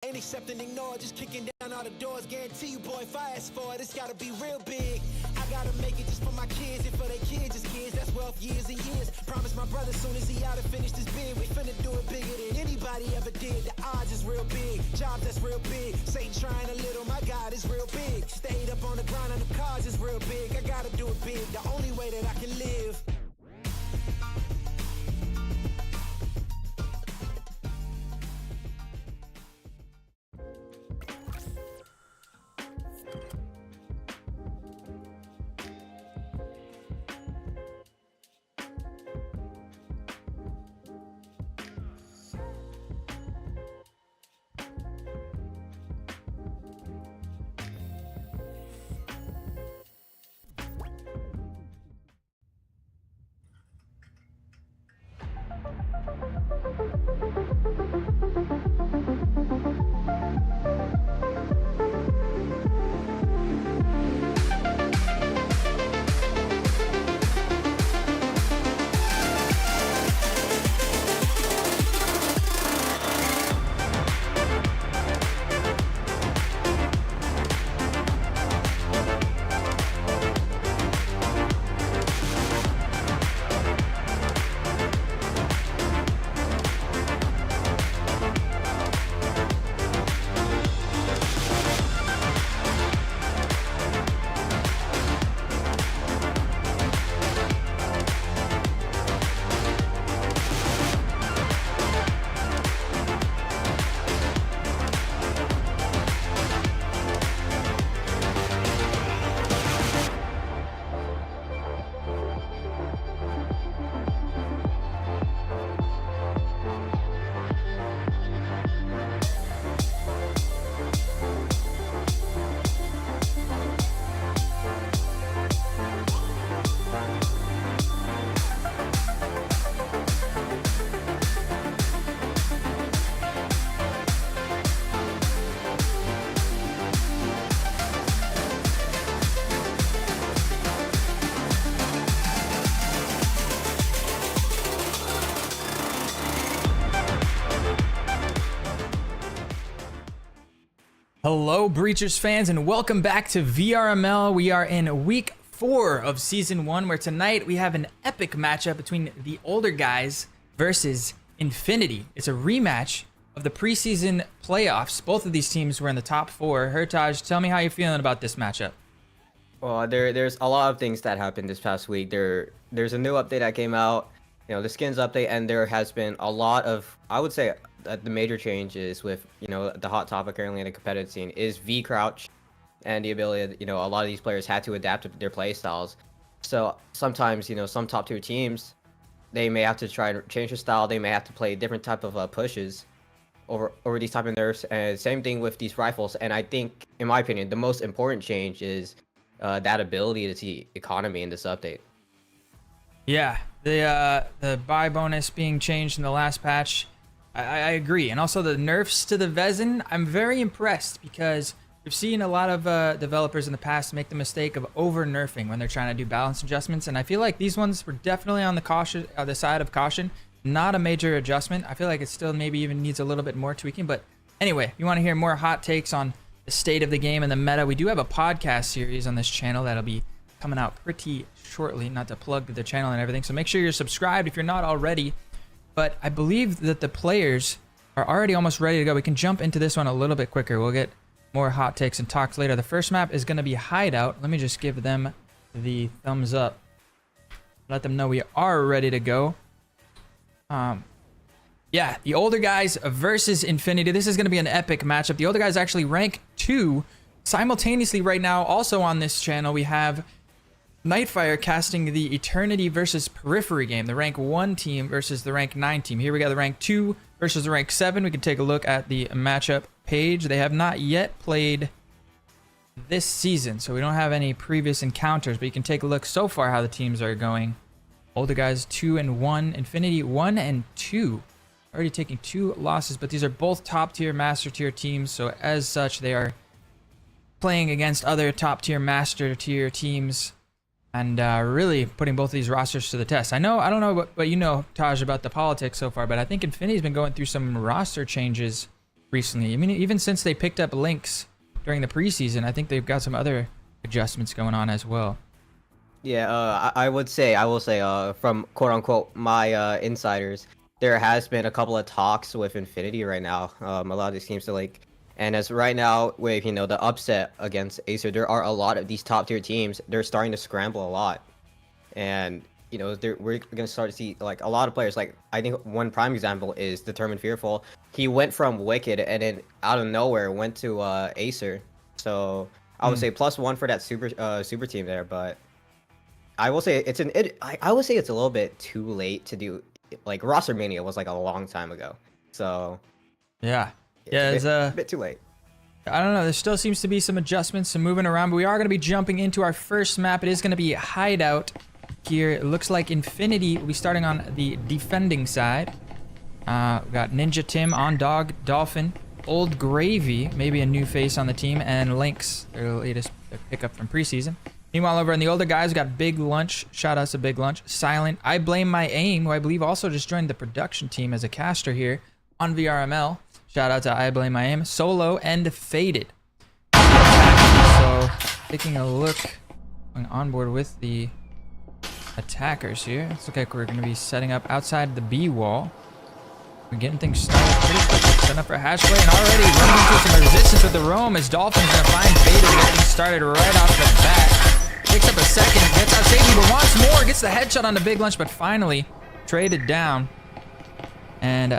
Ain't accept and ignore, just kicking down all the doors. Guarantee you, boy, if I ask for it, it's gotta be real big. I gotta make it just for my kids and for their kids' kids. That's wealth years and years. Promise my brother soon as he out and finish this bid, we finna do it bigger than anybody ever did. The odds is real big, jobs that's real big. Satan trying a little, my God is real big. Stayed up on the grind on the cars is real big. I gotta do it big, the only way that I can live. Hello, Breachers fans, and welcome back to VRML. We are in week 4 of season 1, where tonight we have an epic matchup between the older guys versus Infinity. It's a rematch of the preseason playoffs. Both of these teams were in the top 4. Hertaj, tell me how you're feeling about this matchup. Well, there's a lot of things that happened this past week. There's a new update that came out, the skins update, and there has been a lot of, I would say, the major changes with, the hot topic currently in the competitive scene is V crouch, and the ability that, a lot of these players had to adapt to their play styles. So sometimes, some top tier teams, they may have to try to change their style. They may have to play different type of pushes over these type of nerfs. And same thing with these rifles. And I think, in my opinion, the most important change is that ability to see economy in this update. Yeah, the buy bonus being changed in the last patch. I agree. And also the nerfs to the Vezin, I'm very impressed because we've seen a lot of developers in the past make the mistake of over nerfing when they're trying to do balance adjustments. And I feel like these ones were definitely on the side of caution. Not a major adjustment. I feel like it still maybe even needs a little bit more tweaking. But anyway, if you want to hear more hot takes on the state of the game and the meta, we do have a podcast series on this channel that'll be coming out pretty shortly. Not to plug the channel and everything. So make sure you're subscribed if you're not already. But I believe that the players are already almost ready to go. We can jump into this one a little bit quicker. We'll get more hot takes and talks later. The first map is going to be Hideout. Let me just give them the thumbs up. Let them know we are ready to go. Yeah, the older guys versus Infinity. This is going to be an epic matchup. The older guys actually rank 2. Simultaneously right now, also on this channel, we have Nightfire casting the Eternity versus Periphery game. The rank 1 team versus the rank 9 team. Here we got the rank 2 versus the rank 7. We can take a look at the matchup page. They have not yet played this season, so we don't have any previous encounters, but you can take a look so far how the teams are going. Older guys 2-1, Infinity 1-2. Already taking 2 losses, but these are both top tier, master tier teams, so as such they are playing against other top tier, master tier teams, and really putting both of these rosters to the test. I don't know what you know, Taj, about the politics so far, but I think Infinity's been going through some roster changes recently. I mean, even since they picked up Lynx during the preseason, I think they've got some other adjustments going on as well. Yeah, I will say, from quote-unquote my insiders, there has been a couple of talks with Infinity right now. A lot of these teams are like, and as right now with the upset against Acer, there are a lot of these top tier teams. They're starting to scramble a lot, and we're gonna start to see like a lot of players. Like I think one prime example is Determined Fearful. He went from Wicked and then out of nowhere went to Acer. So I would say +1 for that super team there, but I will say I would say it's a little bit too late to do. Like roster mania was like a long time ago, so yeah, it's a bit too late. I don't know. There still seems to be some adjustments, some moving around, but we are going to be jumping into our first map. It is going to be Hideout here. It looks like Infinity will be starting on the defending side. We got Ninja Tim, On Dog, Dolphin, Old Gravy, maybe a new face on the team, and Lynx, their latest pickup from preseason. Meanwhile, over on the older guys, we got Big Lunch. Shout out to Big Lunch. Silent. I Blame My Aim, who I believe also just joined the production team as a caster here on VRML. Shout out to I Blame My Aim. Solo and Faded. So, taking a look, going on board with the attackers here. Looks like we're going to be setting up outside the B wall. We're getting things started pretty quick. Setting up for hash play and already running into some resistance with the roam as Dolphin's going to find Faded to get things started right off the bat. Picks up a second, gets out safety, but wants more. Gets the headshot on the Big Lunch, but finally traded down. And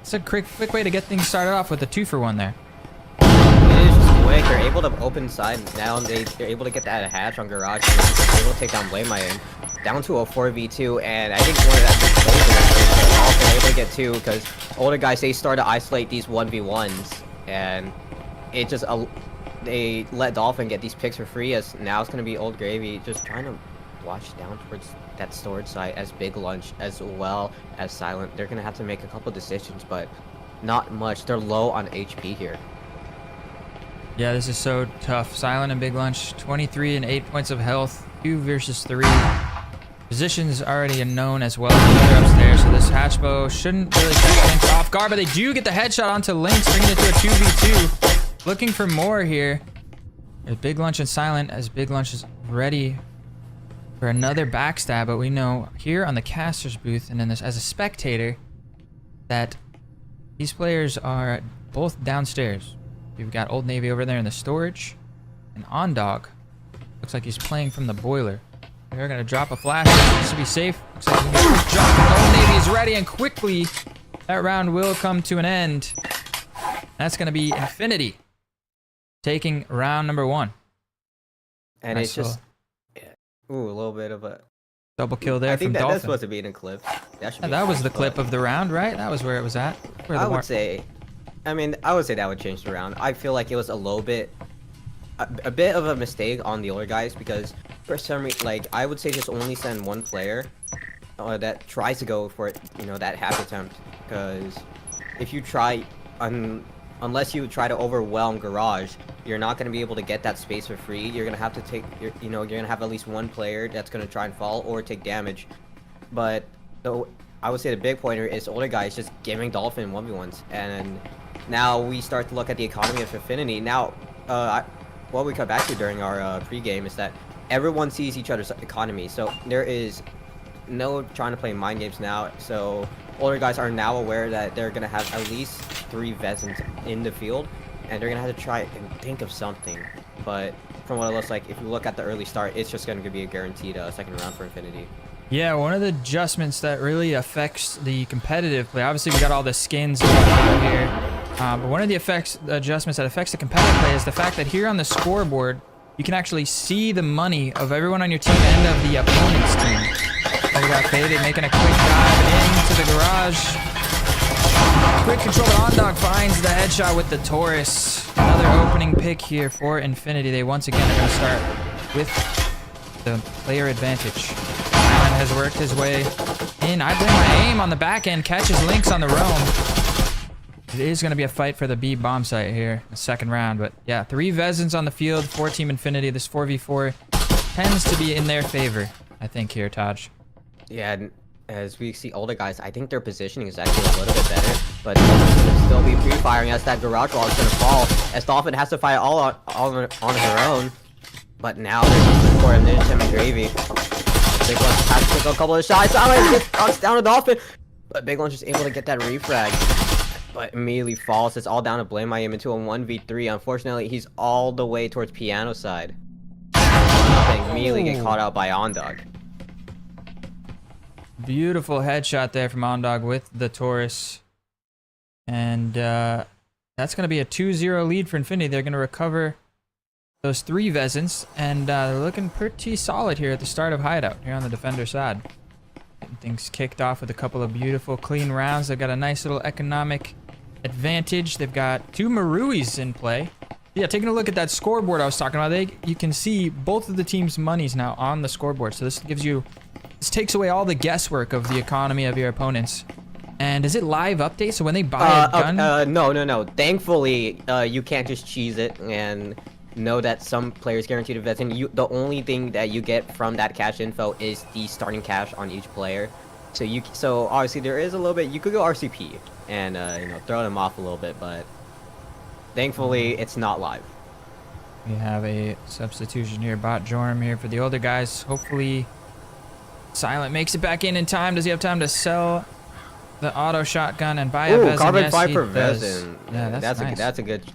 it's a quick way to get things started off with a 2-for-1 there. It is just quick. They're able to open side now, and they're able to get that hatch on Garage. And they're able to take down Blame My Aim down to a 4v2. And I think one of that also able to get 2 because older guys, they start to isolate these 1v1s, and it just they let Dolphin get these picks for free, as now it's going to be Old Gravy just trying to watch down towards that storage site, as Big Lunch as well as Silent. They're going to have to make a couple decisions, but not much. They're low on HP here. Yeah, this is so tough. Silent and Big Lunch, 23 and 8 points of health, 2 versus 3. Positions already known as well. They're upstairs, so this hatchbow shouldn't really catch Lynx off guard, but they do get the headshot onto Lynx, bringing it to a 2v2. Looking for more here. There's Big Lunch and Silent, as Big Lunch is ready for another backstab, but we know here on the caster's booth and then this as a spectator that these players are both downstairs. We've got Old Navy over there in the storage, and On Dog looks like he's playing from the boiler. They're gonna drop a flash just to be safe. Looks like he's gonna drop. Old Navy is ready, and quickly that round will come to an end. That's gonna be Infinity taking round number 1. And it's just, a little bit of a double kill there. I think from that's Dolphin. supposed to be in a clip. That was the clip of the round, right? That was where it was at. I would say that would change the round. I feel like it was a little bit, a bit of a mistake on the older guys, because for some reason, like I would say, just only send one player that tries to go for it, that half attempt, because if you try, unless you try to overwhelm Garage, you're not going to be able to get that space for free. You're going to have to take, you're going to have at least one player that's going to try and fall or take damage. But I would say the big pointer is older guys just giving Dolphin 1v1s. And now we start to look at the economy of Infinity. Now, what we cut back to during our pregame is that everyone sees each other's economy. So there is no trying to play mind games now. So older guys are now aware that they're going to have at least 3 Vezins in the field. And they're going to have to try and think of something. But from what it looks like, if you look at the early start, it's just going to be a guaranteed second round for Infinity. Yeah, one of the adjustments that really affects the competitive play, obviously we got all the skins and whatnot here, but one of the adjustments that affects the competitive play is the fact that here on the scoreboard, you can actually see the money of everyone on your team and of the opponent's team. Look at that Faded making a quick dive into the garage. Quick control, but Ondog finds the headshot with the Taurus. Another opening pick here for Infinity. They once again are going to start with the player advantage. Has worked his way in. I blame my aim on the back end. Catches Lynx on the roam. It is going to be a fight for the B bomb site here, the second round. But yeah, 3 Vezins on the field for Team Infinity. This 4v4 tends to be in their favor, I think, here, Taj. Yeah, and as we see older guys, I think their positioning is actually a little bit better. But Dolphin will still be pre-firing as that garage wall is going to fall. As Dolphin has to fight all on her own. But now there's support of Ninja and Gravy. Big Lunch has to take a couple of shots. Gets knocks down to Dolphin. But Big Lunch is able to get that refrag. But immediately falls. It's all down to Blame My Aim into a 1v3. Unfortunately, he's all the way towards Piano side. They immediately get caught out by Ondog. Beautiful headshot there from Ondog with the Taurus. And that's going to be a 2-0 lead for Infinity. They're going to recover those 3 Vezins, and they're looking pretty solid here at the start of Hideout, here on the defender side. Getting things kicked off with a couple of beautiful, clean rounds. They've got a nice little economic advantage. They've got 2 Maruis in play. Yeah, taking a look at that scoreboard I was talking about, you can see both of the teams' monies now on the scoreboard. So this takes away all the guesswork of the economy of your opponents. And is it live update? So when they buy a gun? No. Thankfully, you can't just cheese it and know that some players guaranteed a Vezin. The only thing that you get from that cash info is the starting cash on each player. So obviously there is a little bit. You could go RCP and throw them off a little bit, but thankfully it's not live. We have a substitution here. Bot Jorm here for the older guys. Hopefully Silent makes it back in time. Does he have time to sell the auto shotgun and buy a Vezin? Carbon yes, 5 per does. Vezin. Yeah, that's nice.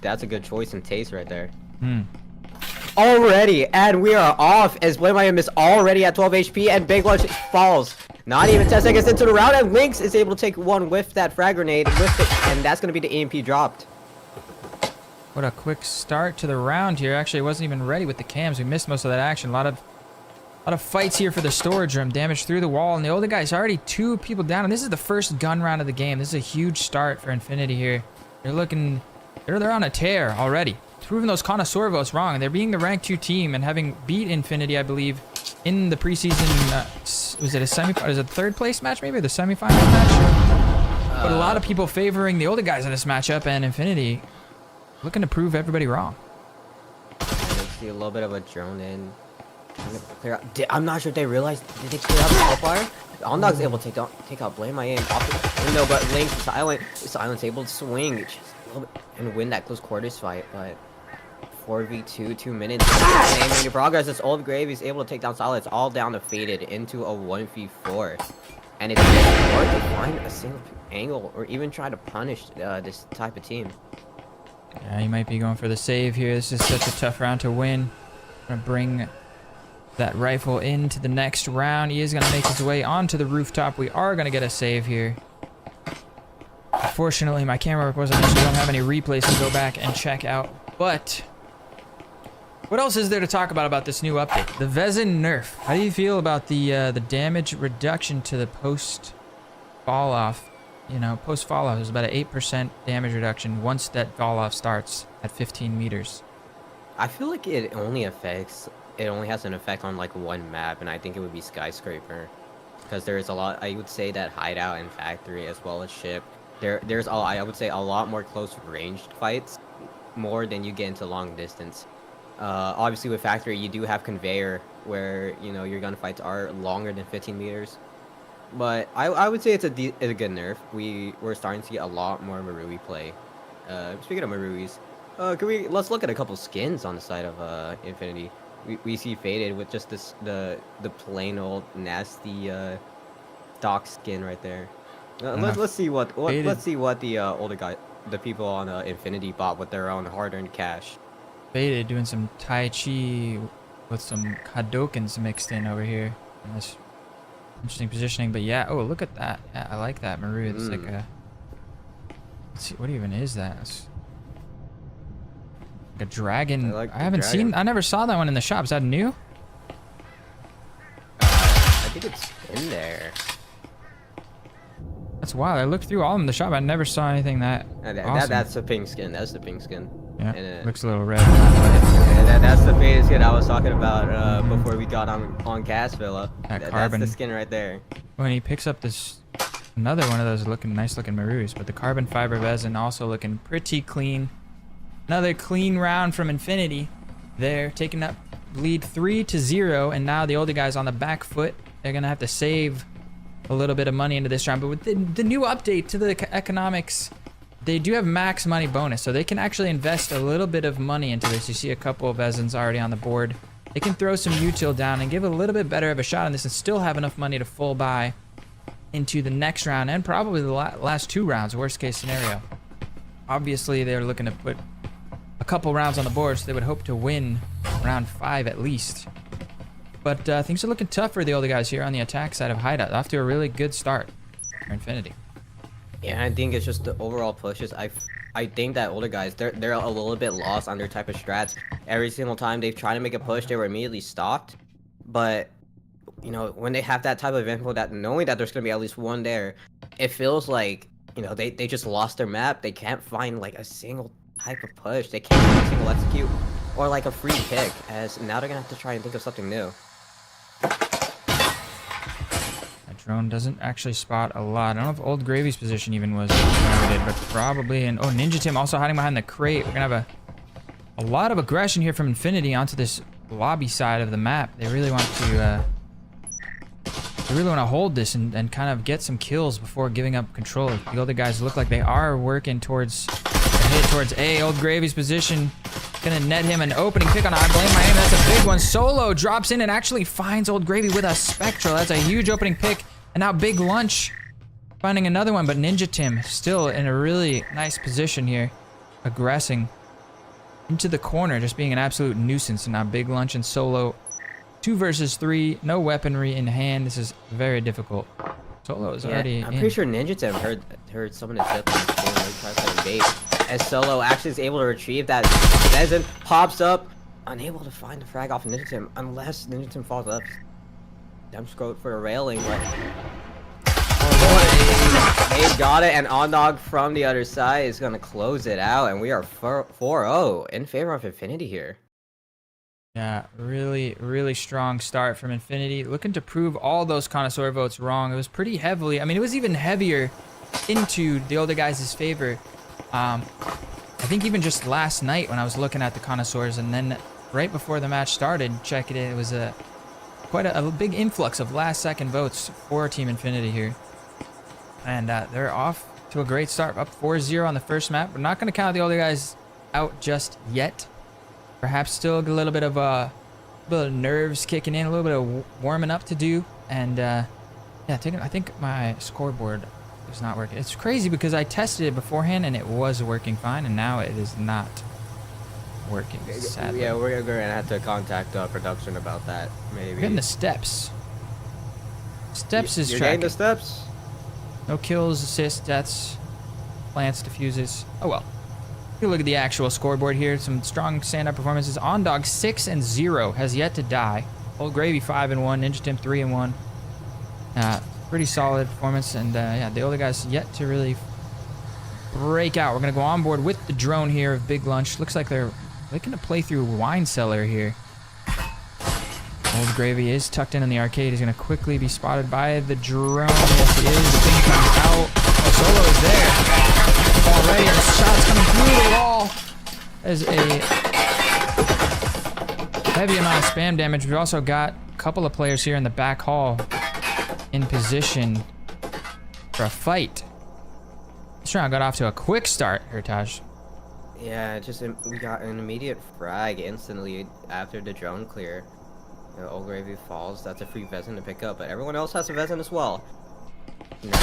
That's a good choice and taste right there. Hmm. Already, and we are off as Blame My Aim is already at 12 HP and Big Lunch falls. Not even 10 seconds into the round, and Lynx is able to take one with that frag grenade, and that's going to be the EMP dropped. What a quick start to the round here. Actually, it wasn't even ready with the cams. We missed most of that action. A lot of fights here for the storage room. Damage through the wall, and the older guy's already 2 people down, and this is the first gun round of the game. This is a huge start for Infinity here. They're on a tear already. Proving those connoisseur votes wrong, and they're being the rank 2 team and having beat Infinity, I believe, in the preseason. Was it a semifinal? Was it a 3rd place match, maybe, or the semifinal match? But a lot of people favoring the older guys in this matchup, and Infinity looking to prove everybody wrong. Let's see a little bit of a drone in. Trying to clear out. I'm not sure if they realized. Did they clear out the hellfire? Ondog's able to take out Blame My Aim off the window, but Lynx Silent's able to swing just a little bit and win that close quarters fight, but 4v2, 2 minutes. Same major progress as Old Gravy's able to take down Silent. It's all down to Faded into a 1v4. And it's hard to find a single angle or even try to punish this type of team. Yeah, he might be going for the save here. This is such a tough round to win. Gonna bring that rifle into the next round. He is gonna make his way onto the rooftop. We are gonna get a save here. Unfortunately, my camera work wasn't in, so we don't have any replays to go back and check out. But what else is there to talk about this new update? The Vezin nerf. How do you feel about the damage reduction to the post fall off? You know, post fall off is about an 8% damage reduction once that fall off starts at 15 meters. I feel like it only has an effect on like one map, and I think it would be Skyscraper, because there is a lot. I would say that Hideout and Factory as well as Ship, they all have a there's I would say a lot more close ranged fights, more than you get into long distance. Obviously with Factory you do have Conveyor where your gunfights are longer than 15 meters. But I would say it's a good nerf. We're starting to get a lot more Marui play. Speaking of Maruis, let's look at a couple skins on the side of Infinity. We see Faded with just the plain old nasty stock skin right there. Let's see what the older guy, the people on Infinity bought with their own hard-earned cash. Faded doing some Tai Chi with some Hadokens mixed in over here. Nice, interesting positioning, but yeah. Oh, look at that. Yeah, I like that Maru. It's like a. Let's see, what even is that? It's like a dragon. I never saw that one in the shop. Is that new? I think it's in there. That's wild. I looked through all of them in the shop. I never saw anything that awesome. That's the pink skin. That's the pink skin. Yeah, and looks a little red. That's the faded skin I was talking about before we got on Cast Villa. That's the skin right there. When he picks up another one of those nice looking Marus, but the carbon fiber resin also looking pretty clean. Another clean round from Infinity. They're taking up lead 3-0, and now the older guys on the back foot. They're gonna have to save a little bit of money into this round, but with the new update to the economics, they do have max money bonus, so they can actually invest a little bit of money into this. You see a couple of Vezins already on the board. They can throw some util down and give a little bit better of a shot on this and still have enough money to full buy into the next round and probably the last 2 rounds, worst case scenario. Obviously, they're looking to put a couple rounds on the board, so they would hope to win round 5 at least. But things are looking tough for the older guys here on the attack side of Hideout. Off to a really good start for Infinity. Yeah, I think it's just the overall pushes. I think that older guys, they're a little bit lost on their type of strats. Every single time they've tried to make a push, they were immediately stopped. But when they have that type of info, that knowing that there's gonna be at least one there, it feels like they just lost their map. They can't find like a single type of push. They can't find a single execute or like a free pick. As now they're gonna have to try and think of something new. Drone doesn't actually spot a lot. I don't know if Old Gravy's position even was targeted, but probably. And oh, Ninja Tim also hiding behind the crate. We're gonna have a lot of aggression here from Infinity onto this lobby side of the map. They really want to hold this and kind of get some kills before giving up control. The other guys look like they are working towards a hit towards A. Old Gravy's position gonna net him an opening pick on I Blame My Aim. That's a big one. Solo drops in and actually finds Old Gravy with a Spectral. That's a huge opening pick. And now Big Lunch finding another one, but Ninja Tim still in a really nice position here, aggressing into the corner, just being an absolute nuisance. And now Big Lunch and Solo, 2 versus 3, no weaponry in hand. This is very difficult. Solo is already I'm pretty sure Ninja Tim heard someone is definitely trying to bait. As Solo actually is able to retrieve that Vezin, pops up, unable to find the frag off Ninja Tim unless Ninja Tim falls up. Them scrote for a railing, but they got it, and Ondog from the other side is gonna close it out, and we are 4-0 in favor of Infinity here. Yeah, really strong start from Infinity, looking to prove all those connoisseur votes wrong. It was pretty heavily, I mean, it was even heavier into the older guys' favor. I think even just last night when I was looking at the connoisseurs, and then right before the match started, checking it, it was quite a big influx of last-second votes for Team Infinity here. And they're off to a great start, up 4-0 on the first map. We're not going to count the older guys out just yet. Perhaps still a little bit of nerves kicking in, a little bit of warming up to do. And yeah, I think my scoreboard is not working. It's crazy because I tested it beforehand and it was working fine, and now it is not working, sadly. Yeah, we're gonna have to contact production about that, maybe. We're getting the steps. Steps is you're tracking. getting the steps? No kills, assists, deaths, plants, diffuses. Oh well. Take a look at the actual scoreboard here. Some strong stand-up performances. Ondog 6-0 has yet to die. Old Gravy 5-1. Ninja Tim 3-1. Pretty solid performance, and yeah, the older guys yet to really break out. We're gonna go on board with the drone here of Big Lunch. Looks like they're looking to play through Wine Cellar here. Old Gravy is tucked in the arcade. He's going to quickly be spotted by the drone. Yes, he is. The thing comes out. Solo is there already, and the shot's coming through the wall. There's a heavy amount of spam damage. We've also got a couple of players here in the back hall in position for a fight. This round got off to a quick start, Heritage. Yeah, we got an immediate frag instantly after the drone clear. You know, Old Gravy falls. That's a free Vezin to pick up, but everyone else has a Vezin as well. Now,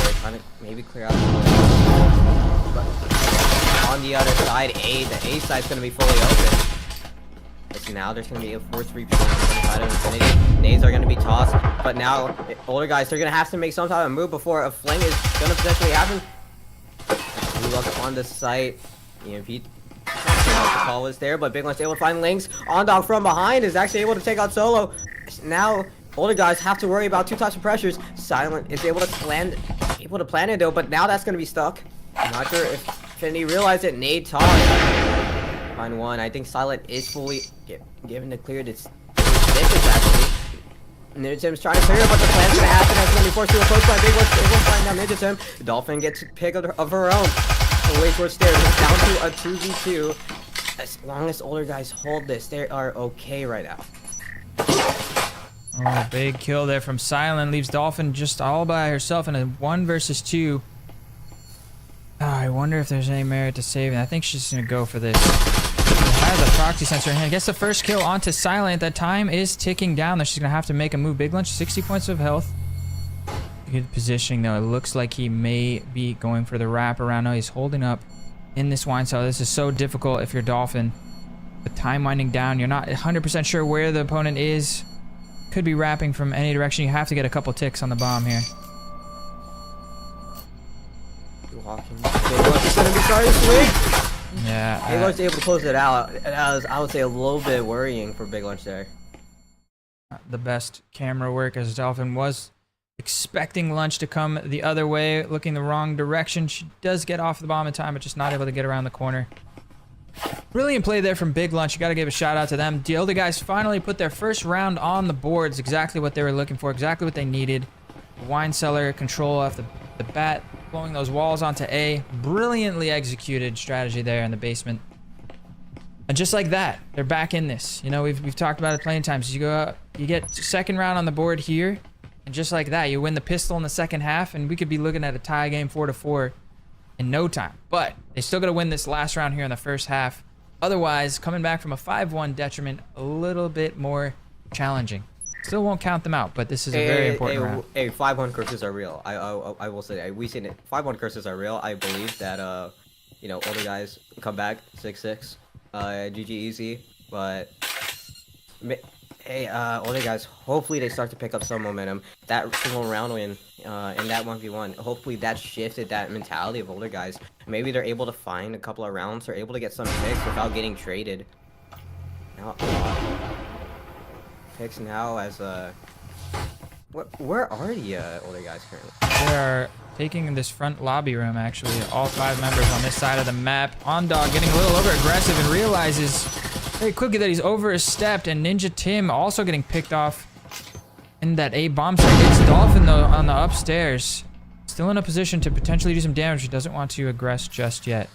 they're trying to maybe clear out the but on the other side, the A side's going to be fully open. But now there's going to be a 4-3 position on the side of Infinity. Nades are going to be tossed, but now older guys, they're going to have to make some type of move before a fling is going to potentially happen. Blue up on the site. EMP. The call was there, but Big Lunch able to find Lynx. Ondog from behind is actually able to take out Solo. Now older guys have to worry about two types of pressures. Silent is able to plan it though, but now that's going to be stuck. I'm not sure if Infinity realized it. Nade toss. Find one. I think Silent is fully given the clear. It's actually. Ninja Tim's trying to clear it, but the plan's gonna happen. That's gonna be forced to a close by Big Lunch. Able to find down Ninja Tim. Dolphin gets a pick of her own. Away towards stairs. It's down to a 2v2. As long as older guys hold this, they are okay right now. Oh, big kill there from Silent. Leaves Dolphin just all by herself in a 1 versus 2. Oh, I wonder if there's any merit to saving. I think she's gonna go for this. She has a proxy sensor in hand. Gets the first kill onto Silent. That time is ticking down. Though she's gonna have to make a move. Big Lunch, 60 points of health. Good positioning though. It looks like he may be going for the wrap around. No, he's holding up in this wine cellar. This is so difficult if you're Dolphin. The time winding down. You're not 100% sure where the opponent is. Could be wrapping from any direction. You have to get a couple ticks on the bomb here. Yeah. Big Lunch able to close it out. That was, I would say, a little bit worrying for Big Lunch there. The best camera work, as Dolphin was expecting Lunch to come the other way, looking the wrong direction. She does get off the bomb in time, but just not able to get around the corner. Brilliant play there from Big Lunch. You got to give a shout out to them. The other guys finally put their first round on the boards. Exactly what they were looking for, exactly what they needed. Wine cellar control off the bat, blowing those walls onto A. Brilliantly executed strategy there in the basement. And just like that, they're back in this. You know, we've talked about it plenty of times. You go up, you get second round on the board here, and just like that, you win the pistol in the second half, and we could be looking at a tie game 4-4 in no time. But they still got to win this last round here in the first half. Otherwise, coming back from a 5-1 detriment, a little bit more challenging. Still won't count them out, but this is a very important round. 5-1 curses are real. I will say that. We've seen it. 5-1 curses are real. I believe that you know, older guys come back 6-6. GG easy. But hey, older guys, hopefully they start to pick up some momentum. That single round win in that 1v1, hopefully that shifted that mentality of older guys. Maybe they're able to find a couple of rounds or able to get some picks without getting traded. Now, picks now as where are the older guys currently? They are taking this front lobby room, actually. All 5 members on this side of the map. Ondog getting a little over aggressive and realizes very quickly that he's overstepped, and Ninja Tim also getting picked off in that A bomb site. It's Dolphin though on the upstairs, still in a position to potentially do some damage. He doesn't want to aggress just yet.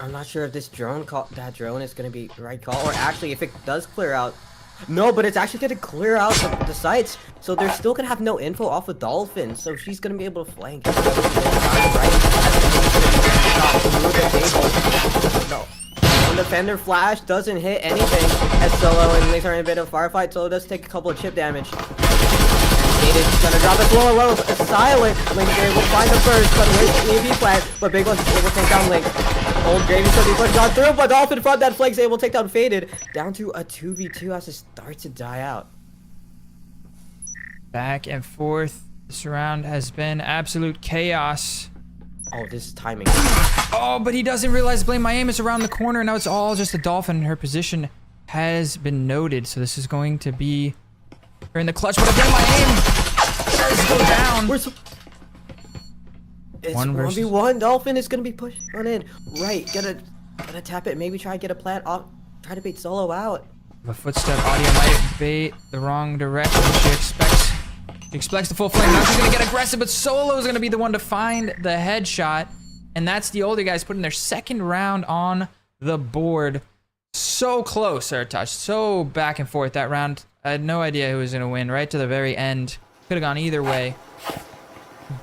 I'm not sure if this drone that drone is going to be the right call, or actually if it does clear out. No, but it's actually going to clear out the sites, so they're still going to have no info off of Dolphin, so she's going to be able to flank. No. When the Fender Flash doesn't hit anything as Solo and Lynx are in a bit of a firefight, Solo does take a couple of chip damage. It's gonna drop it low. It's Silent. Link will find the first, but with the EV plant. But Big Lunch is able to take down Link. Old Gravy still be pushed on through, but Dolphin front that flank's able to take down Faded. Down to a 2v2 as it starts to die out. Back and forth. This round has been absolute chaos. Oh, this timing. Oh, but he doesn't realize Blame My Aim is around the corner. Now it's all just a Dolphin, and her position has been noted. So this is going to be her in the clutch. But Blame My Aim does go down. It's 1v1. Dolphin is gonna be pushed on in. Right, gotta tap it. Maybe try to get a plant off. Try to bait Solo out. The footstep audio might bait the wrong direction. She expects He expects the full flame. Now she's gonna get aggressive, but Solo is gonna be the one to find the headshot. And that's the older guys putting their second round on the board. So close, Sertash. So back and forth that round. I had no idea who was gonna win right to the very end. Could have gone either way.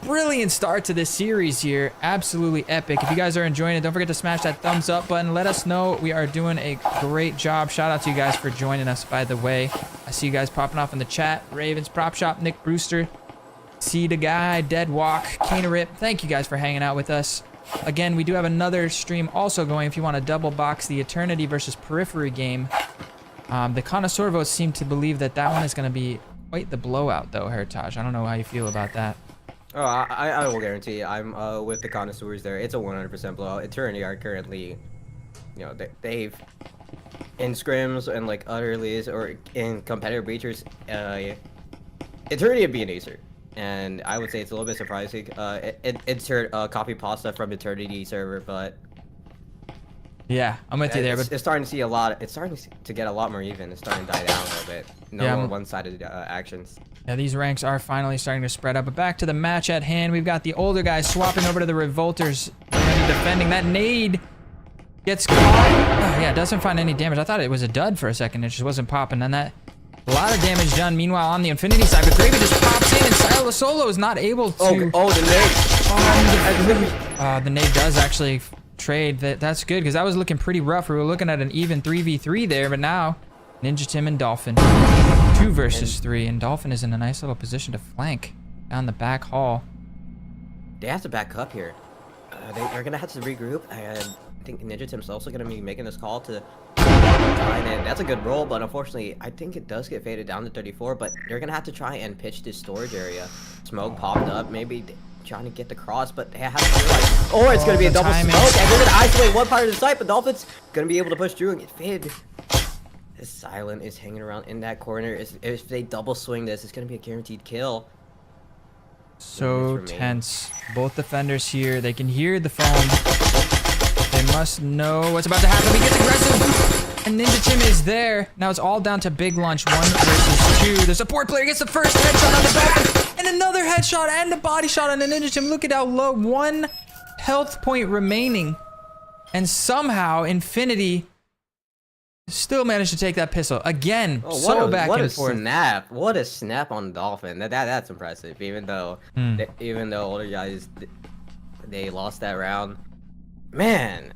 Brilliant start to this series here. Absolutely epic. If you guys are enjoying it, don't forget to smash that thumbs up button. Let us know. We are doing a great job. Shout out to you guys for joining us, by the way. I see you guys popping off in the chat. Ravens Prop Shop, Nick Brewster, See the Guy, Dead Walk, Kana Rip. Thank you guys for hanging out with us. Again, we do have another stream also going if you want to double box the Eternity versus Periphery game. The connoisseur votes seem to believe that that one is going to be quite the blowout, though, Heritage. I don't know how you feel about that. Oh, I will guarantee. I'm with the connoisseurs there. It's a 100% blowout. Eternity are currently, you know, they've in scrims and like other leagues or in competitive breachers, Eternity would be an acer. And I would say it's a little bit surprising. Insert copy pasta from Eternity server, but yeah, I'm with you there. But it's starting to see a lot. It's starting to get a lot more even. It's starting to die down a little bit. No more one-sided actions. Yeah, these ranks are finally starting to spread up. But back to the match at hand. We've got the older guys swapping over to the Revolters. Defending that nade. Gets caught. Oh, yeah, doesn't find any damage. I thought it was a dud for a second. It just wasn't popping. And that a lot of damage done. Meanwhile, on the Infinity side, but Gravy just pops in, and Solo is not able to. Oh, the nade. The nade does actually trade. That's good because that was looking pretty rough. We were looking at an even 3v3 there, but now Ninja Tim and Dolphin 2 versus 3, and Dolphin is in a nice little position to flank down the back hall. They have to back up here. They're gonna have to regroup. I think Ninja Tim's also gonna be making this call to try, and that's a good roll, but unfortunately, I think it does get faded down to 34. But they're gonna have to try and pitch this storage area. Smoke popped up, maybe trying to get the cross, but they have to realize, or it's gonna be a double smoke, and they're gonna isolate one part of the site, but Dolphin's gonna be able to push through and get faded. This Silent is hanging around in that corner. If they double swing this, it's gonna be a guaranteed kill. So tense. Both defenders here. They can hear the foam. They must know what's about to happen. He gets aggressive. And Ninja Tim is there. Now it's all down to Big Lunch. 1 versus 2. The support player gets the first headshot on the Dolphin. And another headshot and a body shot on the Ninja Tim. Look at how low. 1 health point remaining. And somehow Infinity still managed to take that pistol again. Oh, back and forth. What a snap on Dolphin. That's impressive. Even though older guys they lost that round. Man,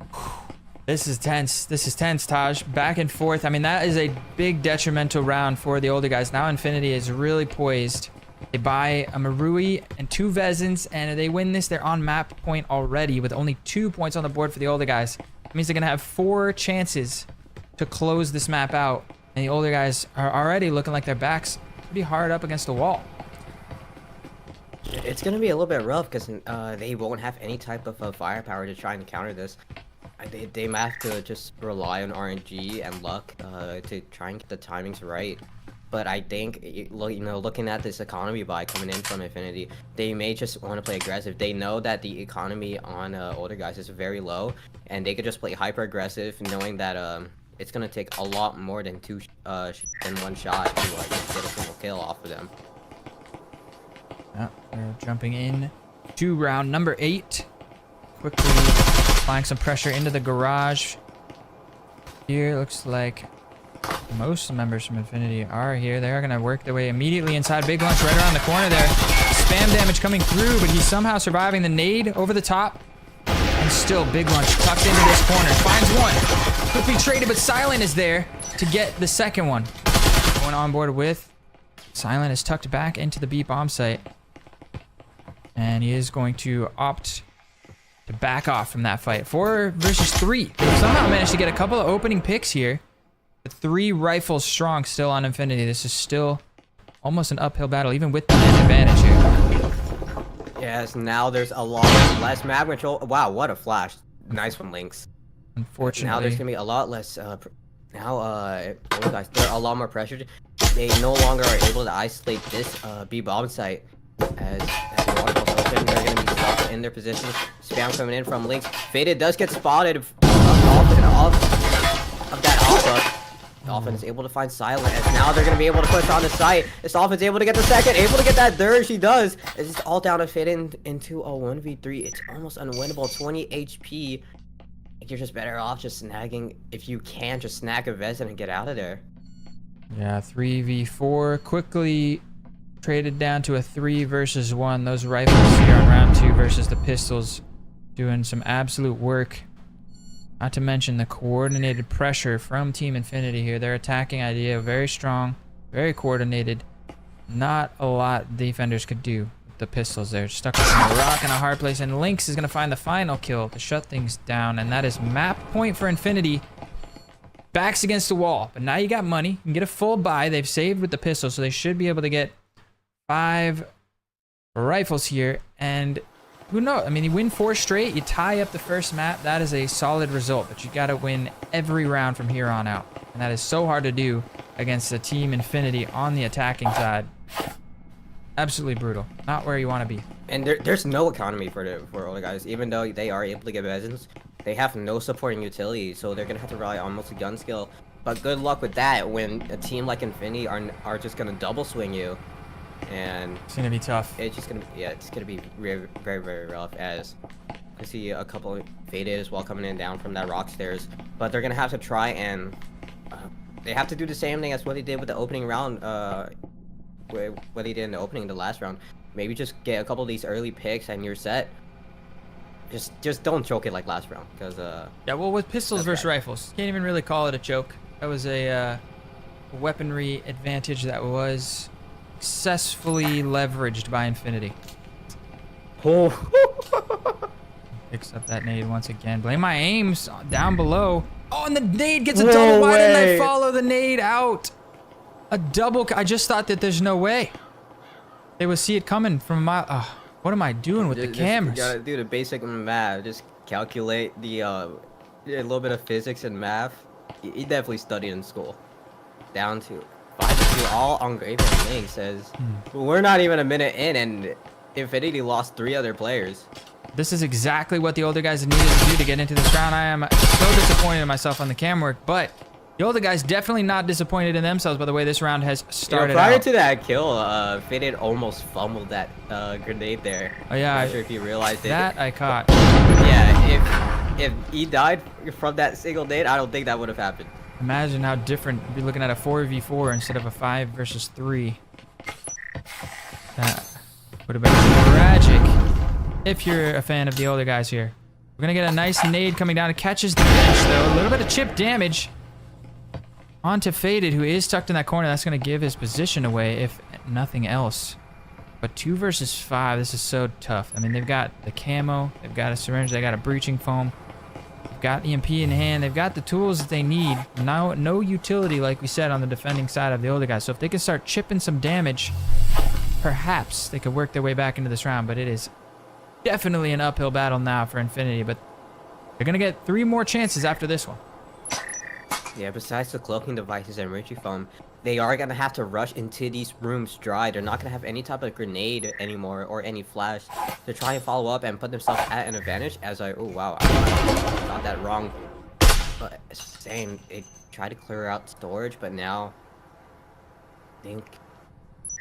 this is tense. This is tense, Taj. Back and forth. I mean, that is a big detrimental round for the older guys. Now Infinity is really poised. They buy a Marui and 2 Vezins, and they win this. They're on map point already with only 2 points on the board for the older guys. That means they're gonna have 4 chances to close this map out, and the older guys are already looking like their backs pretty hard up against the wall. it's gonna be a little bit rough because they won't have any type of firepower to try and counter this. They might have to just rely on RNG and luck to try and get the timings right. But I think, looking at this economy buy coming in from Infinity, they may just want to play aggressive. They know that the economy on older guys is very low, and they could just play hyper aggressive, knowing that it's gonna take a lot more than 1 shot to like get a single kill off of them. Yeah, they're jumping in to round number 8. Quickly applying some pressure into the garage. Here looks like most members from Infinity are here. They're gonna work their way immediately inside. Big Lunch right around the corner there. Spam damage coming through, but he's somehow surviving the nade over the top. And still Big Lunch tucked into this corner. Finds one. Quickly traded, but Silent is there to get the second one. Going on board with. Silent is tucked back into the B bomb site. And he is going to opt to back off from that fight. 4 versus 3. They somehow managed to get a couple of opening picks here. 3 rifles strong still on Infinity. This is still almost an uphill battle, even with the advantage here. Yes, now there's a lot less map control. Wow, what a flash. Nice one, Lynx. Unfortunately. Now there's gonna be a lot less, guys, they're a lot more pressured. They no longer are able to isolate this B bomb site. As the waterfall's open, they're gonna be stuck in their positions. Spam coming in from Lynx. Faded does get spotted off of that alpha. The offense is able to find Silent, as now they're going to be able to push on the site. This offense is able to get the second, able to get that third. She does. It's just all down to fit into a 1v3. It's almost unwinnable. 20 HP. You're just better off just snagging. If you can, just snag a Vezin and get out of there. Yeah, 3v4. Quickly traded down to a 3 versus 1. Those rifles here on round 2 versus the pistols doing some absolute work. Not to mention the coordinated pressure from Team Infinity here. Their attacking idea, very strong, very coordinated. Not a lot defenders could do with the pistols there. Stuck between a rock and a hard place, and Lynx is going to find the final kill to shut things down, and that is map point for Infinity. Backs against the wall, but now you got money. You can get a full buy. They've saved with the pistol, so they should be able to get 5 rifles here, and who knows? I mean, you win 4 straight, you tie up the first map. That is a solid result, but you got to win every round from here on out. And that is so hard to do against the Team Infinity on the attacking side. Absolutely brutal. Not where you want to be. And there's no economy for all the guys. Even though they are able to get Vezins, they have no supporting utility, so they're going to have to rely on mostly gun skill. But good luck with that when a team like Infinity are just going to double swing you. And it's gonna be tough. It's just gonna it's gonna be very, very, very rough. As you see a couple faded as well coming in down from that rock stairs, but they're gonna have to try and they have to do the same thing as what they did with the opening round. What they did in the opening, the last round. Maybe just get a couple of these early picks and you're set. Just don't choke it like last round, because yeah. Well, with pistols versus rifles, can't even really call it a choke. That was a weaponry advantage that was successfully leveraged by Infinity. Oh. Picks up that nade once again. Blame my aims down below. Oh, and the nade gets a double. Why didn't I follow the nade out? A double. I just thought that there's no way they would see it coming from a mile. What am I doing with the cameras? You gotta do the basic math. Just calculate the a little bit of physics and math. He definitely studied in school. Down to 5-2, all on Grave and Link says we're not even a minute in, and Infinity lost 3 other players. This is exactly what the older guys needed to do to get into this round. I am so disappointed in myself on the cam work, but the older guys definitely not disappointed in themselves by the way this round has started. Prior out. to that kill, Faded almost fumbled that grenade there. Oh yeah, I'm not sure if you realized it. That I caught. Yeah, if he died from that single nade, I don't think that would have happened. Imagine how different you'd be looking at a 4v4 instead of a 5 versus 3. That would have been tragic if you're a fan of the older guys here. We're going to get a nice nade coming down. It catches the bench, though. A little bit of chip damage onto Faded, who is tucked in that corner. That's going to give his position away, if nothing else. But 2 versus 5, this is so tough. I mean, they've got the camo, they've got a syringe, they got a breaching foam. They've got EMP in hand. They've got the tools that they need. Now, no utility, like we said, on the defending side of the older guys. So if they can start chipping some damage, perhaps they could work their way back into this round. But it is definitely an uphill battle now for Infinity. But they're going to get 3 more chances after this one. Yeah, besides the cloaking devices and Richie foam, they are going to have to rush into these rooms dry. They're not going to have any type of grenade anymore or any flash to try and follow up and put themselves at an advantage. As oh wow, I got that wrong. But same, they tried to clear out storage, but now I think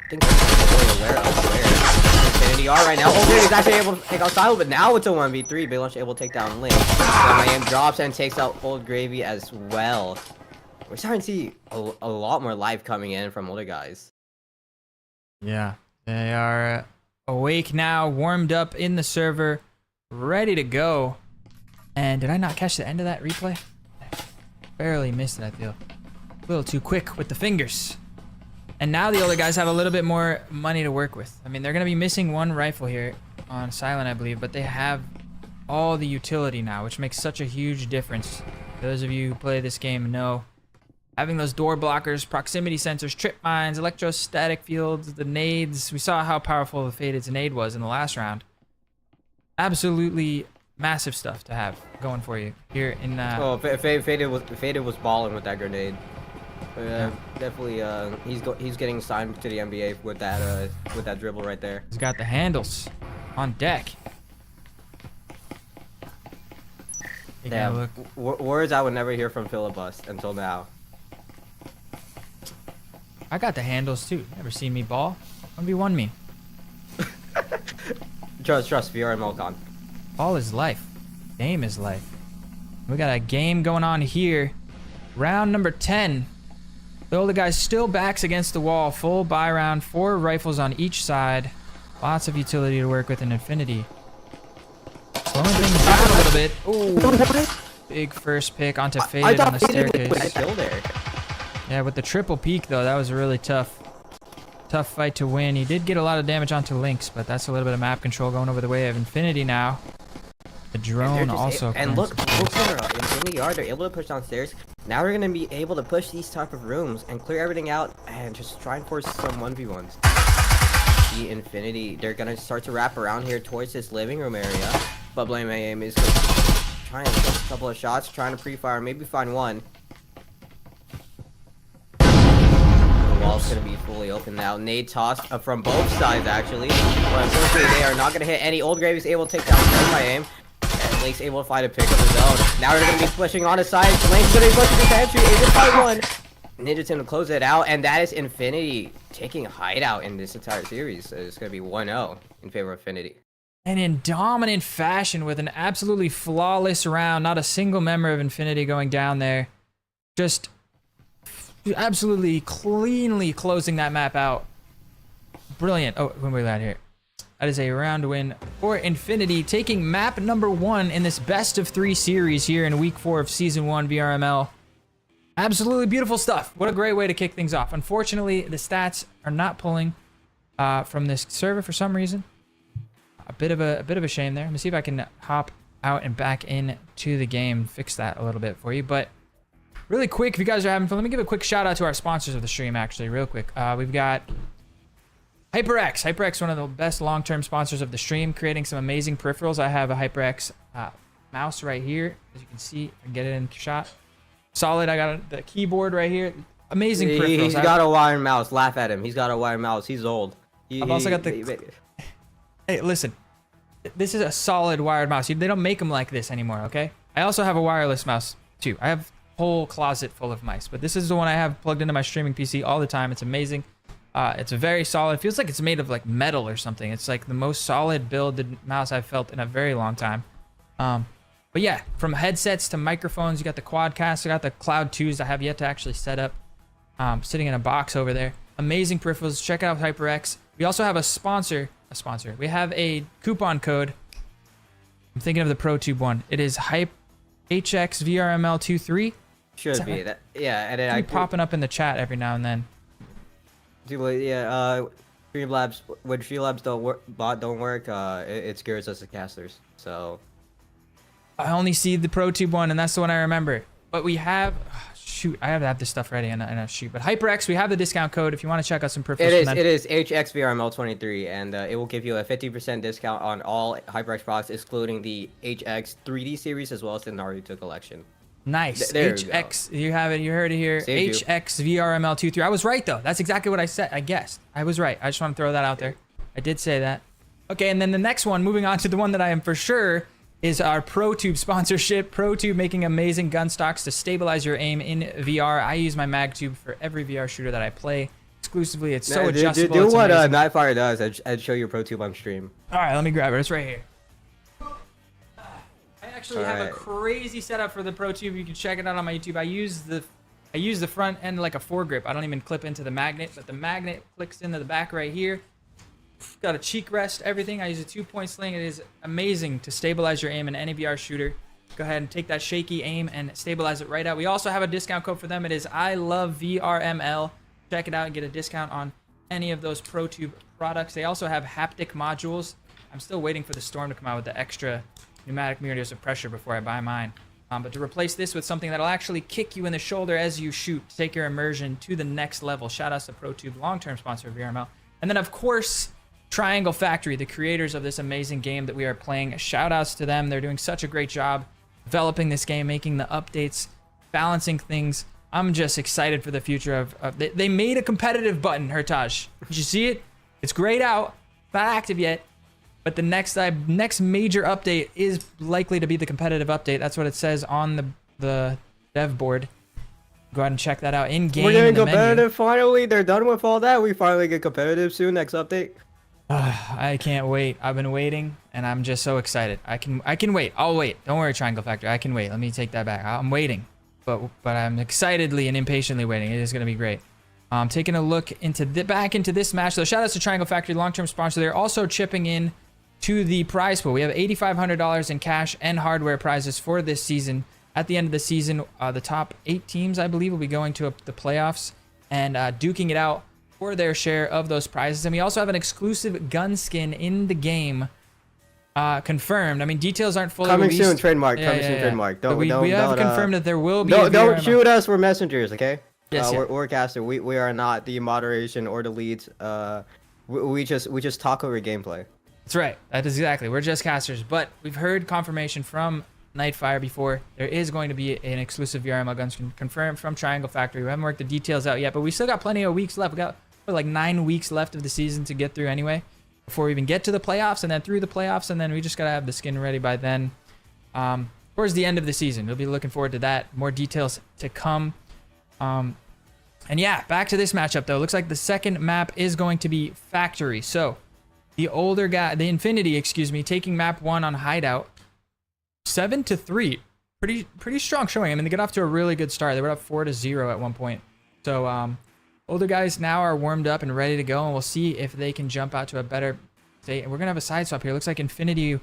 they're really aware of where Infinity are right now. Oh, dude, he's actually able to take out Silo, but now it's a 1v3. Baylon's able to take down Link. Miami drops and takes out Old Gravy as well. We're starting to see a lot more life coming in from older guys. Yeah, they are awake now, warmed up in the server, ready to go. And did I not catch the end of that replay? Barely missed it, I feel. A little too quick with the fingers. And now the older guys have a little bit more money to work with. I mean, they're going to be missing 1 rifle here on Silent, I believe, but they have all the utility now, which makes such a huge difference. Those of you who play this game know having those door blockers, proximity sensors, trip mines, electrostatic fields, the nades. We saw how powerful the Faded's nade was in the last round. Absolutely massive stuff to have going for you here in. Faded was balling with that grenade. Yeah. Definitely. He's getting signed to the NBA with that dribble right there. He's got the handles on deck. Yeah. Words I would never hear from Philibus until now. I got the handles too. Never seen me ball. 1v1 me. Trust, VRML con. Ball is life. Game is life. We got a game going on here. Round number 10. The older guy's still backs against the wall. Full buy round. 4 rifles on each side. Lots of utility to work with in Infinity. Slowing things down a little bit. Ooh. Big first pick onto Faded on the staircase. Yeah, with the triple peek though, that was really tough. Tough fight to win. He did get a lot of damage onto Lynx, but that's a little bit of map control going over the way of Infinity now. The drone also. And look for Infinity are. They're able to push downstairs. Now we're gonna be able to push these type of rooms and clear everything out and just try and force some 1v1s. The Infinity, they're gonna start to wrap around here towards this living room area. But Blame Aim is trying to take a couple of shots, trying to pre-fire, maybe find one. The wall's gonna be fully open now. Nade tossed from both sides actually. But unfortunately they are not gonna hit any. Old Grave is able to take down by Aim. And Link's able to find a pick of his own. Now they're gonna be pushing on his side. Link's gonna be pushing the pantry, able to find one. Ninja's gonna close it out, and that is Infinity taking Hideout in this entire series. So it's gonna be 1-0 in favor of Infinity. And in dominant fashion with an absolutely flawless round. Not a single member of Infinity going down there. Just absolutely cleanly closing that map out. Brilliant. Oh, when we're out here. That is a round win for Infinity, taking map number 1 in this best of 3 series here in week 4 of season 1 VRML. Absolutely beautiful stuff. What a great way to kick things off. Unfortunately, the stats are not pulling from this server for some reason. A bit of a shame there. Let me see if I can hop out and back in to the game, fix that a little bit for you. But really quick, if you guys are having fun, let me give a quick shout out to our sponsors of the stream. Actually, real quick, we've got HyperX. HyperX, one of the best long-term sponsors of the stream, creating some amazing peripherals. I have a HyperX mouse right here, as you can see. I can get it in shot. Solid. I got the keyboard right here. Amazing peripherals. He's got a wired mouse. Laugh at him. He's got a wired mouse. He's old. I've also got the. Hey, listen. This is a solid wired mouse. They don't make them like this anymore. Okay. I also have a wireless mouse too. I have a whole closet full of mice, but this is the one I have plugged into my streaming PC all the time. It's amazing. It's a very solid. It feels like it's made of like metal or something. It's like the most solid builded mouse I've felt in a very long time. But yeah, from headsets to microphones, you got the Quadcast, I got the Cloud 2s I have yet to actually set up. Sitting in a box over there. Amazing peripherals. Check out HyperX. We also have a sponsor. We have a coupon code. I'm thinking of the ProTube one. It is HXVRML23. Should be that. Yeah, and then I popping up in the chat every now and then. Yeah, Streamlabs, when Streamlabs don't work, it scares us as casters. So I only see the ProTube one, and that's the one I remember. But we have, shoot, I have to have this stuff ready and a shoot. But HyperX, we have the discount code if you want to check out some peripherals. It is HXVRML23, and it will give you a 50% discount on all HyperX products, excluding the HX 3D series as well as the Naruto collection. Nice. HX, you have it. You heard it here. HXVRML23. I was right though. That's exactly what I said. I guessed. I was right. I just want to throw that out there. I did say that. Okay, and then the next one, moving on to the one that I am for sure, is our ProTube sponsorship. ProTube making amazing gun stocks to stabilize your aim in VR. I use my MagTube for every VR shooter that I play. Exclusively, it's so adjustable. Do what Nightfire does and show your ProTube on stream. All right, let me grab it. It's right here. I actually have a crazy setup for the ProTube. You can check it out on my YouTube. I use the front end like a foregrip. I don't even clip into the magnet, but the magnet clicks into the back right here. Got a cheek rest, everything. I use a 2-point sling. It is amazing to stabilize your aim in any VR shooter. Go ahead and take that shaky aim and stabilize it right out. We also have a discount code for them. It is I love VRML. Check it out and get a discount on any of those ProTube products. They also have haptic modules. I'm still waiting for the Storm to come out with the extra pneumatic meters of pressure before I buy mine. But to replace this with something that'll actually kick you in the shoulder as you shoot to take your immersion to the next level. Shout out to ProTube, long-term sponsor of VRML. And then, of course, Triangle Factory, the creators of this amazing game that we are playing. Shout outs to them. They're doing such a great job developing this game, making the updates, balancing things. I'm just excited for the future of they made a competitive button, Hertaj. Did you see it? It's grayed out, not active yet. But the next major update is likely to be the competitive update. That's what it says on the dev board. Go ahead and check that out in game. We're getting in the competitive menu. finally. They're done with all that. We finally get competitive soon. Next update. I can't wait. I've been waiting, and I'm just so excited. I can wait. I'll wait. Don't worry, Triangle Factory. I can wait. Let me take that back. I'm waiting, but I'm excitedly and impatiently waiting. It is gonna be great. Taking a look into back into this match. So shout outs to Triangle Factory, long-term sponsor. They're also chipping in to the prize pool. We have $8,500 in cash and hardware prizes for this season. At the end of the season, the top 8 teams, I believe, will be going to the playoffs and duking it out for their share of those prizes. And we also have an exclusive gun skin in the game confirmed. I mean, details aren't fully Coming released. soon, trademark. Yeah, Coming soon, trademark. We have confirmed that there will be. Don't shoot us. We're messengers, okay? Yes, we're caster. We are not the moderation or the leads. We just talk over gameplay. That's right. That is exactly. We're just casters, but we've heard confirmation from Nightfire before. There is going to be an exclusive VRML guns confirmed from Triangle Factory. We haven't worked the details out yet, but we still got plenty of weeks left. We got like 9 weeks left of the season to get through anyway, before we even get to the playoffs, and then through the playoffs, and then we just gotta have the skin ready by then. Towards the end of the season, we'll be looking forward to that. More details to come. And yeah, back to this matchup though. Looks like the second map is going to be Factory. So the older guy, the Infinity, excuse me, taking map 1 on Hideout. 7-3, pretty strong showing. I mean, they get off to a really good start. They were up 4-0 at one point. So older guys now are warmed up and ready to go, and we'll see if they can jump out to a better state. And we're gonna have a side swap here. Looks like Infinity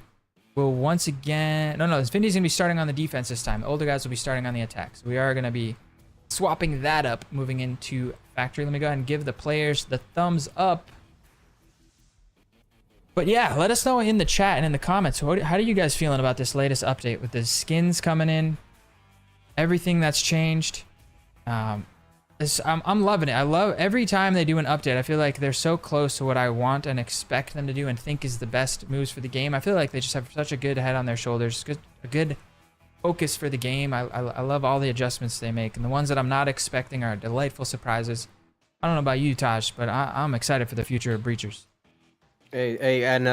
will once again. No, Infinity's gonna be starting on the defense this time. The older guys will be starting on the attack. So we are gonna be swapping that up, moving into Factory. Let me go ahead and give the players the thumbs up. But yeah, let us know in the chat and in the comments. How are you guys feeling about this latest update with the skins coming in? Everything that's changed. I'm loving it. I love every time they do an update. I feel like they're so close to what I want and expect them to do and think is the best moves for the game. I feel like they just have such a good head on their shoulders. A good focus for the game. I love all the adjustments they make. And the ones that I'm not expecting are delightful surprises. I don't know about you, Taj, but I'm excited for the future of Breachers. Hey, and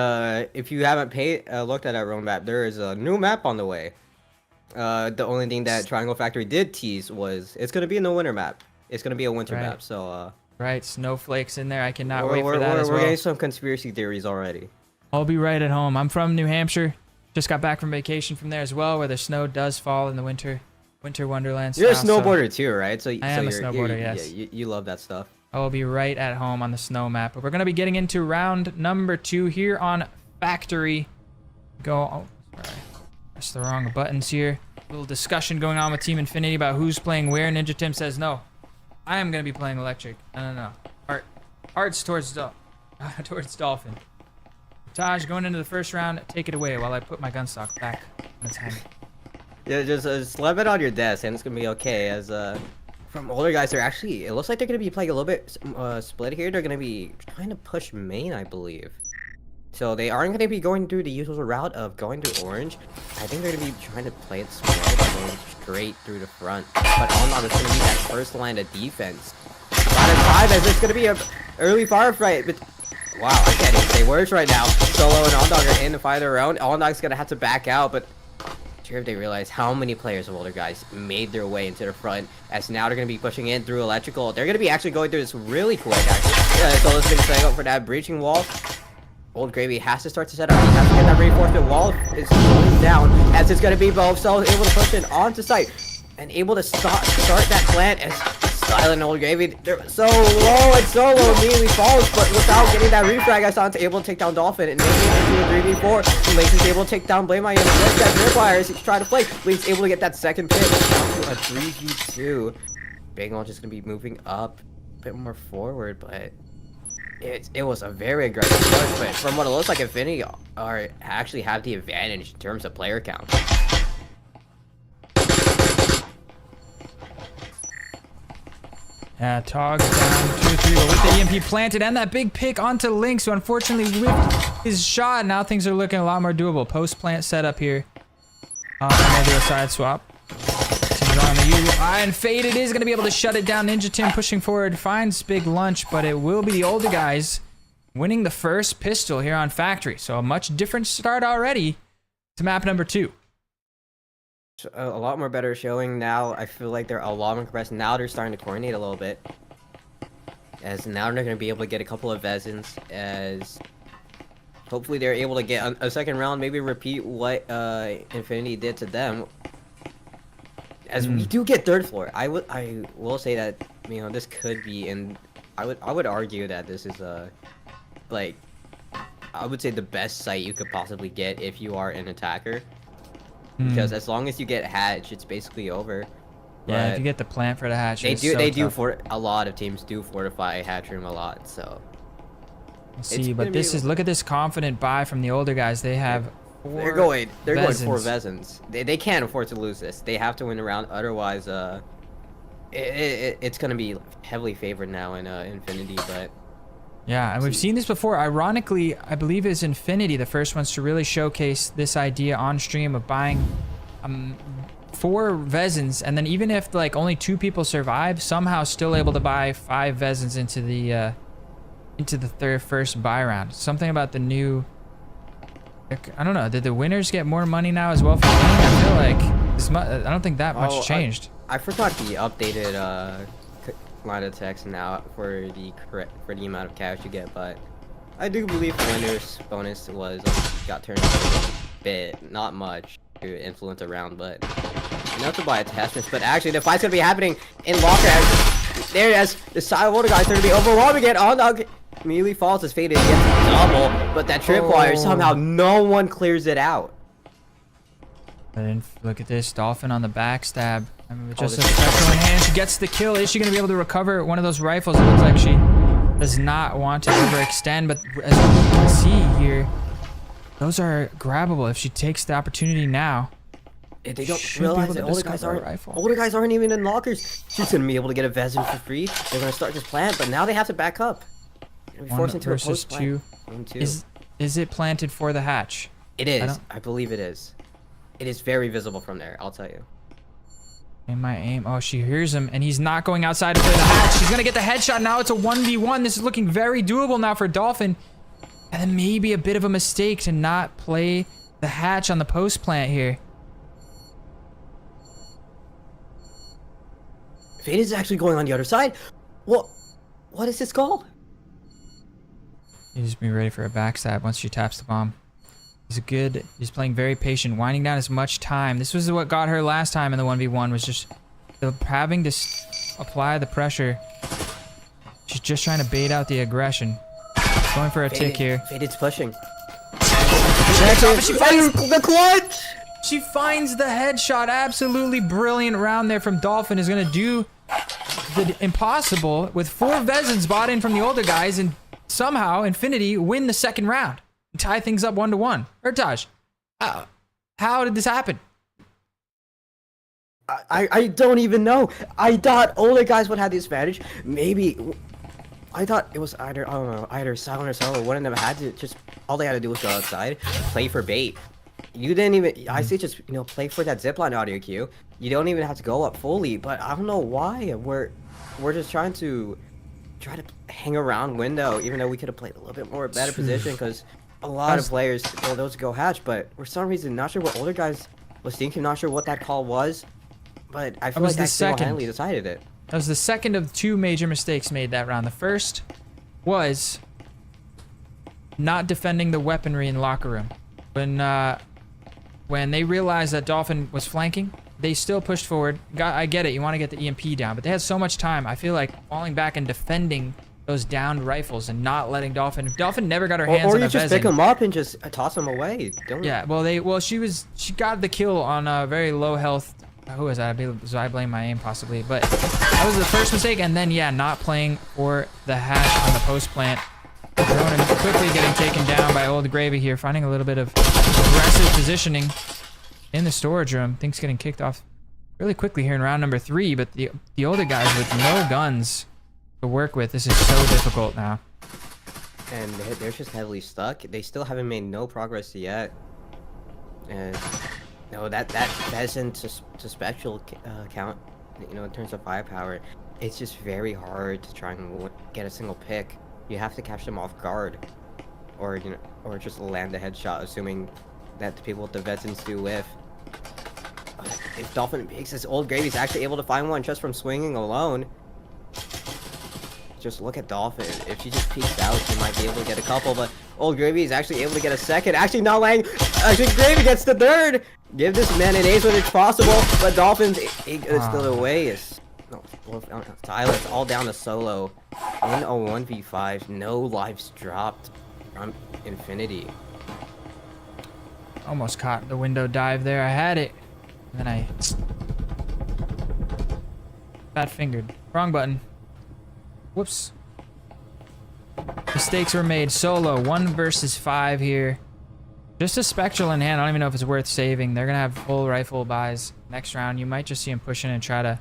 if you haven't looked at our roadmap, there is a new map on the way. The only thing that Triangle Factory did tease was it's gonna be in the winter map. It's gonna be a winter map, so right, snowflakes in there. I cannot wait for that as well. We're getting some conspiracy theories already. I'll be right at home. I'm from New Hampshire. Just got back from vacation from there as well, where the snow does fall in the winter wonderland. You're a snowboarder too, right? So I am a snowboarder, yes. Yeah, you love that stuff. I will be right at home on the snow map. But we're going to be getting into round number 2 here on Factory. Oh, sorry. Press the wrong buttons here. A little discussion going on with Team Infinity about who's playing where. Ninja Tim says, no, I am going to be playing Electric. No. Hearts towards Dolphin. Taj, going into the first round, take it away while I put my gun stock back on its hand. Yeah, just leave it on your desk and it's going to be okay. As from older guys, it looks like they're going to be playing a little bit split here. They're going to be trying to push main, I believe. So they aren't going to be going through the usual route of going to orange. I think they're going to be trying to play it smart by going straight through the front. But Ondog is going to be that first line of defense. About a 5 as it's going to be an early firefight. But wow, I can't even say words right now. Solo and Ondog are in the fight their own. Ondog's going to have to back out, but sure if they realize how many players of older guys made their way into the front, as now they're going to be pushing in through electrical. They're going to be actually going through this really quick, actually. Yeah, Solo's going to be setting up for that breaching wall. Old Gravy has to start to set up. He has to get that reinforcement wall. It's going down as it's going to be both. So able to push it onto site and able to start that plant as Silent Old Gravy. They're so low and Solo immediately falls, but without getting that refrag, I saw able to take down Dolphin and making it into a 3v4. Lynx is able to take down Blame on him. That Tripwire as he's trying to play. Lynx able to get that second pick down to a 3v2. Bangle just going to be moving up a bit more forward, but it was a very aggressive push, but from what it looks like, Infinity actually have the advantage in terms of player count. Yeah, Tog down 2-3, but with the EMP planted and that big pick onto Lynx, who unfortunately whipped his shot. Now things are looking a lot more doable. Post plant setup here. I'm gonna do a side swap. And Faded is going to be able to shut it down. Ninja Tim pushing forward, finds Big Lunch, but it will be the older guys winning the first pistol here on Factory. So a much different start already to map number 2. a lot more better showing now. I feel like they're a lot more compressed. Now they're starting to coordinate a little bit. As now they're going to be able to get a couple of Vezins. As hopefully they're able to get a second round. Maybe repeat what Infinity did to them. As we do get third floor. I will say that, you know, this could be, and I would argue that this is like, I would say the best site you could possibly get if you are an attacker. Because as long as you get hatch, it's basically over. Yeah, But if you get the plant for the hatch, they it's do. so They do tough. for a lot of teams do fortify hatch room a lot. So Let's it's see, gonna but be this is, look at this confident buy from the older guys. They have they're going for Vezins. Vezins. They can't afford to lose this. They have to win the round. Otherwise, it's gonna be heavily favored now in Infinity. But Yeah, and we've seen this before. Ironically, I believe it's Infinity, the first ones to really showcase this idea on stream of buying 4 Vezins, and then even if like only 2 people survive, somehow still able to buy 5 Vezins into the first buy round. Something about the new, I don't know, did the winners get more money now as well for winning? I feel like this I don't think that much changed. I forgot the updated line of text now for the amount of cash you get, but I do believe the winner's bonus got turned up a bit, not much to influence a round, but enough to buy attachments. But actually, the fight's gonna be happening in locker. As the side water guys are gonna be overwhelming it. Oh no! Immediately falls as faded gets double, but that tripwire somehow no one clears it out. And look at this, Dolphin on the backstab. I mean, with just a special in hand, she gets the kill. Is she going to be able to recover one of those rifles? It looks like she does not want to overextend, but as we can see here, those are grabbable if she takes the opportunity now. They don't Should be realize able that to older guys discover a rifle. aren't even in lockers. She's gonna be able to get a Vezin for free. They're gonna start this plan, but now they have to back up. They're gonna be forced into a versus post plan. 2. Is it planted for the hatch? It is. I believe it is. It is very visible from there, I'll tell you. In my aim. Oh, she hears him, and he's not going outside to play the hatch. She's gonna get the headshot. Now it's a 1v1. This is looking very doable now for Dolphin. And then maybe a bit of a mistake to not play the hatch on the post plant here. Fade is actually going on the other side. What is this called? He's just be ready for a backstab once she taps the bomb. He's playing very patient, winding down as much time. This was what got her last time in the 1v1, was just having to apply the pressure. She's just trying to bait out the aggression. Going for a tick here. Faded's pushing. She finds the clutch! She finds the headshot. Absolutely brilliant round there from Dolphin. Is going to do the impossible with 4 Vezins bought in from the older guys, and somehow Infinity win the second round. Tie things up 1-1. Urtaj, how did this happen? I don't even know. I thought older guys would have the advantage. Maybe I thought it was either, I don't know, either Silent or Solo. One of them had to just, all they had to do was go outside, play for bait. You didn't even, I say just, you know, play for that zipline audio cue. You don't even have to go up fully, but I don't know why. We're just trying to hang around window, even though we could have played a little bit more better position, because a lot of players told those to go hatch, but for some reason, not sure what older guys was thinking, not sure what that call was, but I feel like that single-handedly decided it. That was the second of 2 major mistakes made that round. The first was not defending the weaponry in locker room. When they realized that Dolphin was flanking, they still pushed forward. I get it, you want to get the EMP down, but they had so much time. I feel like falling back and defending those downed rifles and not letting Dolphin. If Dolphin never got her hands on a Vezin. Or you just pick them up and just toss them away. Yeah, she got the kill on a very low health. Who was that? I blame my aim possibly, but that was the first mistake. And then yeah, not playing for the hatch on the post plant. Ronan quickly getting taken down by Old Gravy here, finding a little bit of aggressive positioning in the storage room. Things getting kicked off really quickly here in round number 3, but the older guys with no guns to work with. This is so difficult now. And they're just heavily stuck. They still haven't made no progress yet. And no, that isn't to special count. You know, in terms of firepower, it's just very hard to try and get a single pick. You have to catch them off guard, or just land a headshot, assuming that the people with the Vezins do whiff. if Dolphin makes his Old Gravy's actually able to find one just from swinging alone. Just look at Dolphin. If she just peeks out, she might be able to get a couple, but Old Gravy is actually able to get a second. Actually, not Lang. Actually, Gravy gets the third. Give this man an ace when it's possible, but Dolphin's still away. No, Tyler, it's all down to solo. In a 1v5, no lives dropped from Infinity. Almost caught the window dive there. I had it. And then I fat fingered. Wrong button. Whoops. Mistakes were made. Solo, 1 versus 5 here. Just a Spectral in hand. I don't even know if it's worth saving. They're gonna have full rifle buys next round. You might just see him pushing and try to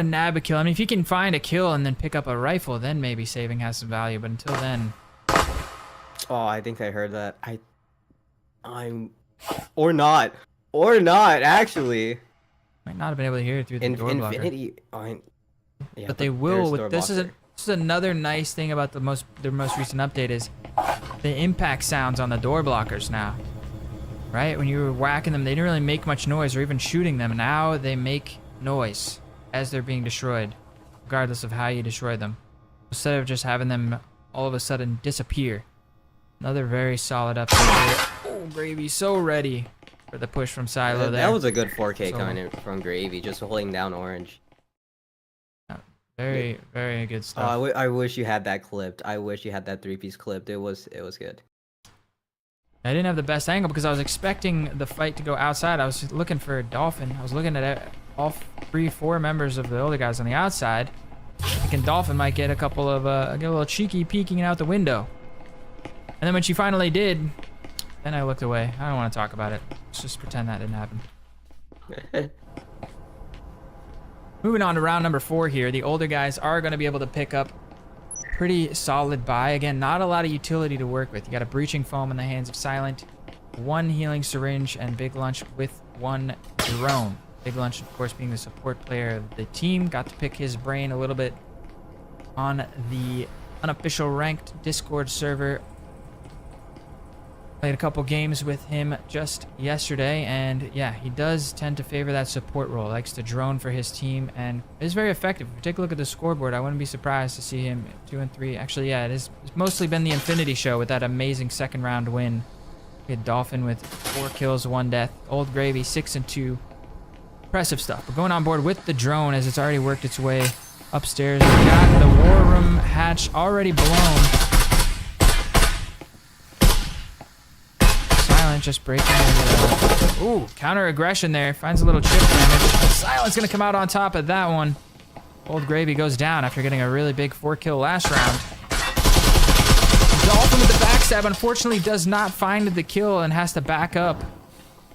nab a kill. I mean, if you can find a kill and then pick up a rifle, then maybe saving has some value. But until then, oh, I think I heard that. Or not actually. might not have been able to hear it through the door blocker. Infinity. Yeah, But they will. there's This door is another nice thing about their most recent update is the impact sounds on the door blockers now. Right? When you were whacking them, they didn't really make much noise or even shooting them. Now they make noise as they're being destroyed, regardless of how you destroy them. Instead of just having them all of a sudden disappear. Another very solid update here. Oh, Gravy so ready for the push from Silo there. That was a good 4K coming from Gravy, just holding down Orange. Very, very good stuff. I wish you had that clipped. I wish you had that 3-piece clipped. It was good. I didn't have the best angle because I was expecting the fight to go outside. I was looking for a Dolphin. I was looking at all 3-4 members of the older guys on the outside. Thinking Dolphin might get a couple of, get a little cheeky peeking out the window. And then when she finally did, then I looked away. I don't want to talk about it. Let's just pretend that didn't happen. Moving on to round number 4 here. The older guys are going to be able to pick up pretty solid buy. Again, not a lot of utility to work with. You got a Breaching Foam in the hands of Silent, 1 Healing Syringe, and Big Lunch with 1 drone. Big Lunch, of course, being the support player of the team. Got to pick his brain a little bit on the unofficial ranked Discord server. Played a couple games with him just yesterday, and yeah, he does tend to favor that support role. Likes to drone for his team, and is very effective. If you take a look at the scoreboard, I wouldn't be surprised to see him 2 and 3. Actually, yeah, it's mostly been the Infinity Show with that amazing second round win. We had Dolphin with 4 kills, 1 death. Old Gravy 6 and 2. Impressive stuff. We're going on board with the drone as it's already worked its way upstairs. We got the war room hatch already blown. Just breaking into ooh, counter aggression there. Finds a little chip damage. Silent's gonna come out on top of that one. Old Gravy goes down after getting a really big 4-kill last round. Dolphin with the backstab unfortunately does not find the kill and has to back up.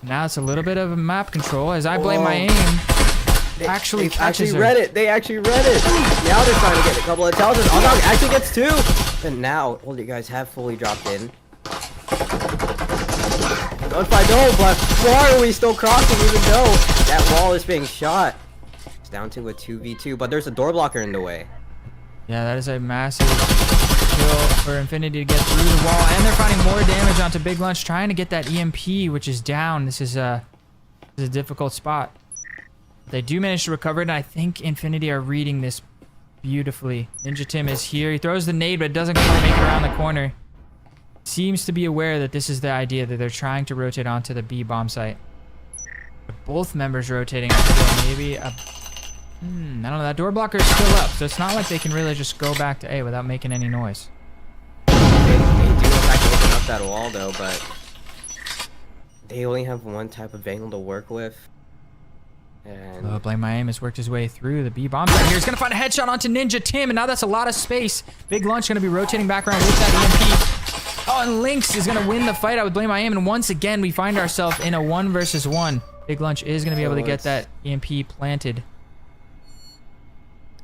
Now it's a little bit of a map control as I blame my aim. They actually read it. They actually read it. Now they're trying to get a couple of intelligence. Oh, actually gets 2. And now all you guys have fully dropped in. If I know, but why are we still crossing even though that wall is being shot? It's down to a 2v2, but there's a door blocker in the way. Yeah, that is a massive kill for Infinity to get through the wall, and they're finding more damage onto Big Lunch, trying to get that EMP, which is down. This is a difficult spot. They do manage to recover it, and I think Infinity are reading this beautifully. Ninja Tim is here. He throws the nade, but it doesn't quite make it around the corner. Seems to be aware that this is the idea, that they're trying to rotate onto the B bomb site. But both members rotating up maybe a... I don't know, that door blocker is still up, so it's not like they can really just go back to A without making any noise. They do in fact open up that wall though, but they only have one type of angle to work with. And Blame My Aim has worked his way through the B bomb site here. He's gonna find a headshot onto Ninja Tim, and now that's a lot of space. Big Lunch gonna be rotating back around with that EMP. Oh, and Lynx is going to win the fight. I would blame my aim. And once again, we find ourselves in a 1 versus 1. Big Lunch is going to be able to get that EMP planted.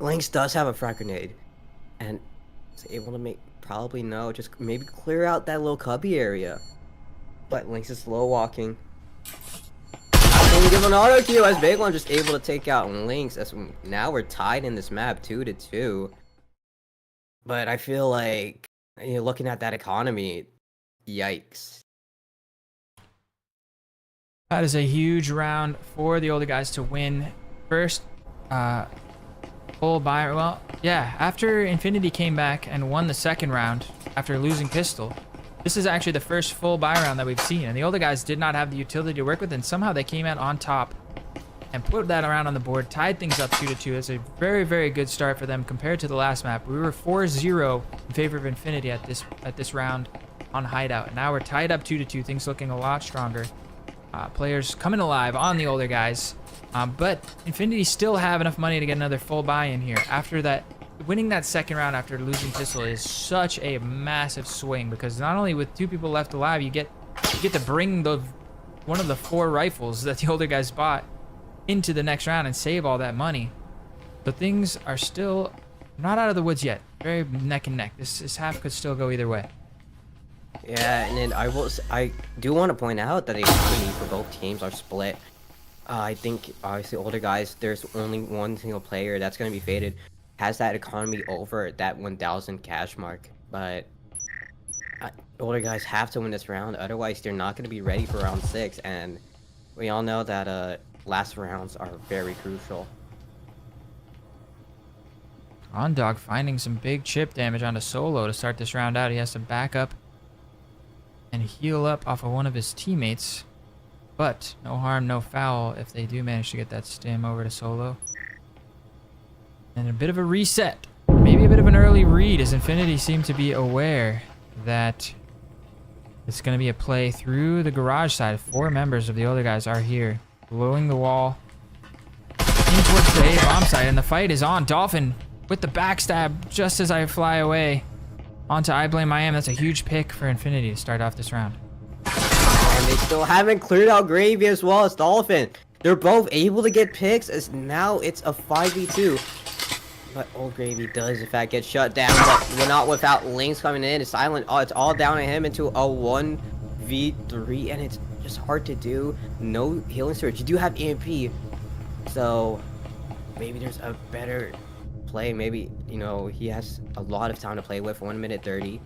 Lynx does have a frag grenade. And is able to just maybe clear out that little cubby area. But Lynx is slow walking. Not going to give an auto queue as Big Lunch just able to take out Lynx. Now we're tied in this map 2-2. But I feel like, you're looking at that economy, yikes. That is a huge round for the older guys to win. First full buy. Well, yeah, after Infinity came back and won the second round after losing Pistol, this is actually the first full buy round that we've seen. And the older guys did not have the utility to work with, and somehow they came out on top and put that around on the board, tied things up 2-2. It's a very, very good start for them compared to the last map. We were 4-0 in favor of Infinity at this round on Hideout. And now we're tied up 2-2, things looking a lot stronger. Players coming alive on the older guys. But Infinity still have enough money to get another full buy in here. After that, winning that second round after losing Pistol is such a massive swing, because not only with 2 people left alive, you get to bring one of the 4 rifles that the older guys bought into the next round and save all that money. But things are still not out of the woods yet. Very neck and neck. This half could still go either way. Yeah, and then I do want to point out that the economy for both teams are split. I think obviously older guys, there's only one single player that's going to be faded, has that economy over that 1,000 cash mark. But older guys have to win this round, otherwise they're not going to be ready for round 6. And we all know that last rounds are very crucial. Ondog finding some big chip damage onto Solo to start this round out. He has to back up and heal up off of one of his teammates. But no harm, no foul if they do manage to get that stim over to Solo. And a bit of a reset. Maybe a bit of an early read, as Infinity seem to be aware that it's going to be a play through the garage side. 4 members of the older guys are here, blowing the wall in towards the A bomb site, and the fight is on. Dolphin with the backstab just as I fly away onto I Blame I Am. That's a huge pick for Infinity to start off this round. And they still haven't cleared out Gravy as well as Dolphin. They're both able to get picks, as now it's a 5v2. But Old Gravy does in fact get shut down, but we're not without Lynx coming in. It's silent. Oh, it's all down to him into a 1v3, and it's just hard to do. No healing surge. You do have EMP, so maybe there's a better play. Maybe, you know, he has a lot of time to play with. 1 minute 30.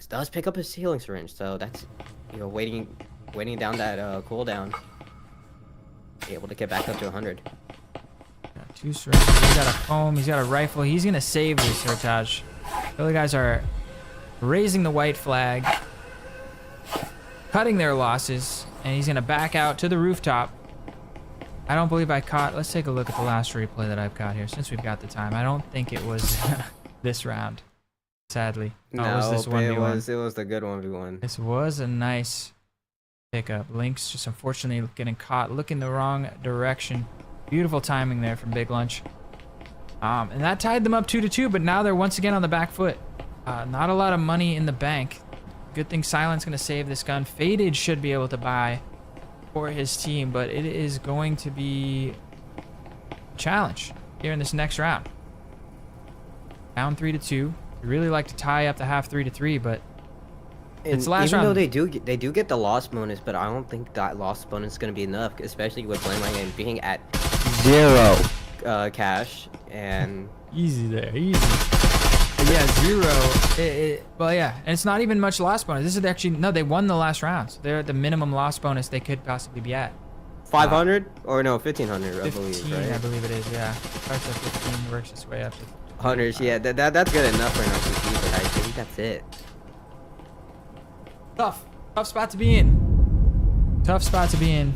Does pick up his healing syringe, so that's, you know, waiting down that cooldown. Able to get back up to 100. Got 2 syringes. He's got a foam. He's got a rifle. He's gonna save this Hertage. The other guys are raising the white flag, cutting their losses, and he's gonna back out to the rooftop. I don't believe I caught. Let's take a look at the last replay that I've got here, since we've got the time. I don't think it was this round, sadly. No, it was this 1v1. It was the good 1v1. This was a nice pickup. Lynx just unfortunately getting caught, looking the wrong direction. Beautiful timing there from Big Lunch. And that tied them up 2-2, but now they're once again on the back foot. Not a lot of money in the bank. Good thing Silent's gonna save this gun. Faded should be able to buy for his team, but it is going to be a challenge here in this next round. Down 3-2. We really like to tie up the half 3-3, but it's the last even round. Though they do get the loss bonus, but I don't think that loss bonus is gonna be enough, especially with Blame My Game being at 0 cash and easy there, easy. But yeah, 0. Well, yeah, and it's not even much loss bonus. This is actually, no, they won the last round. So they're at the minimum loss bonus they could possibly be at. 500 or no, 1500, I believe, right? I believe it is, yeah. Starts at 15, works its way up to 100s, yeah, that's good enough for an RCP, but I think that's it. Tough spot to be in. Tough spot to be in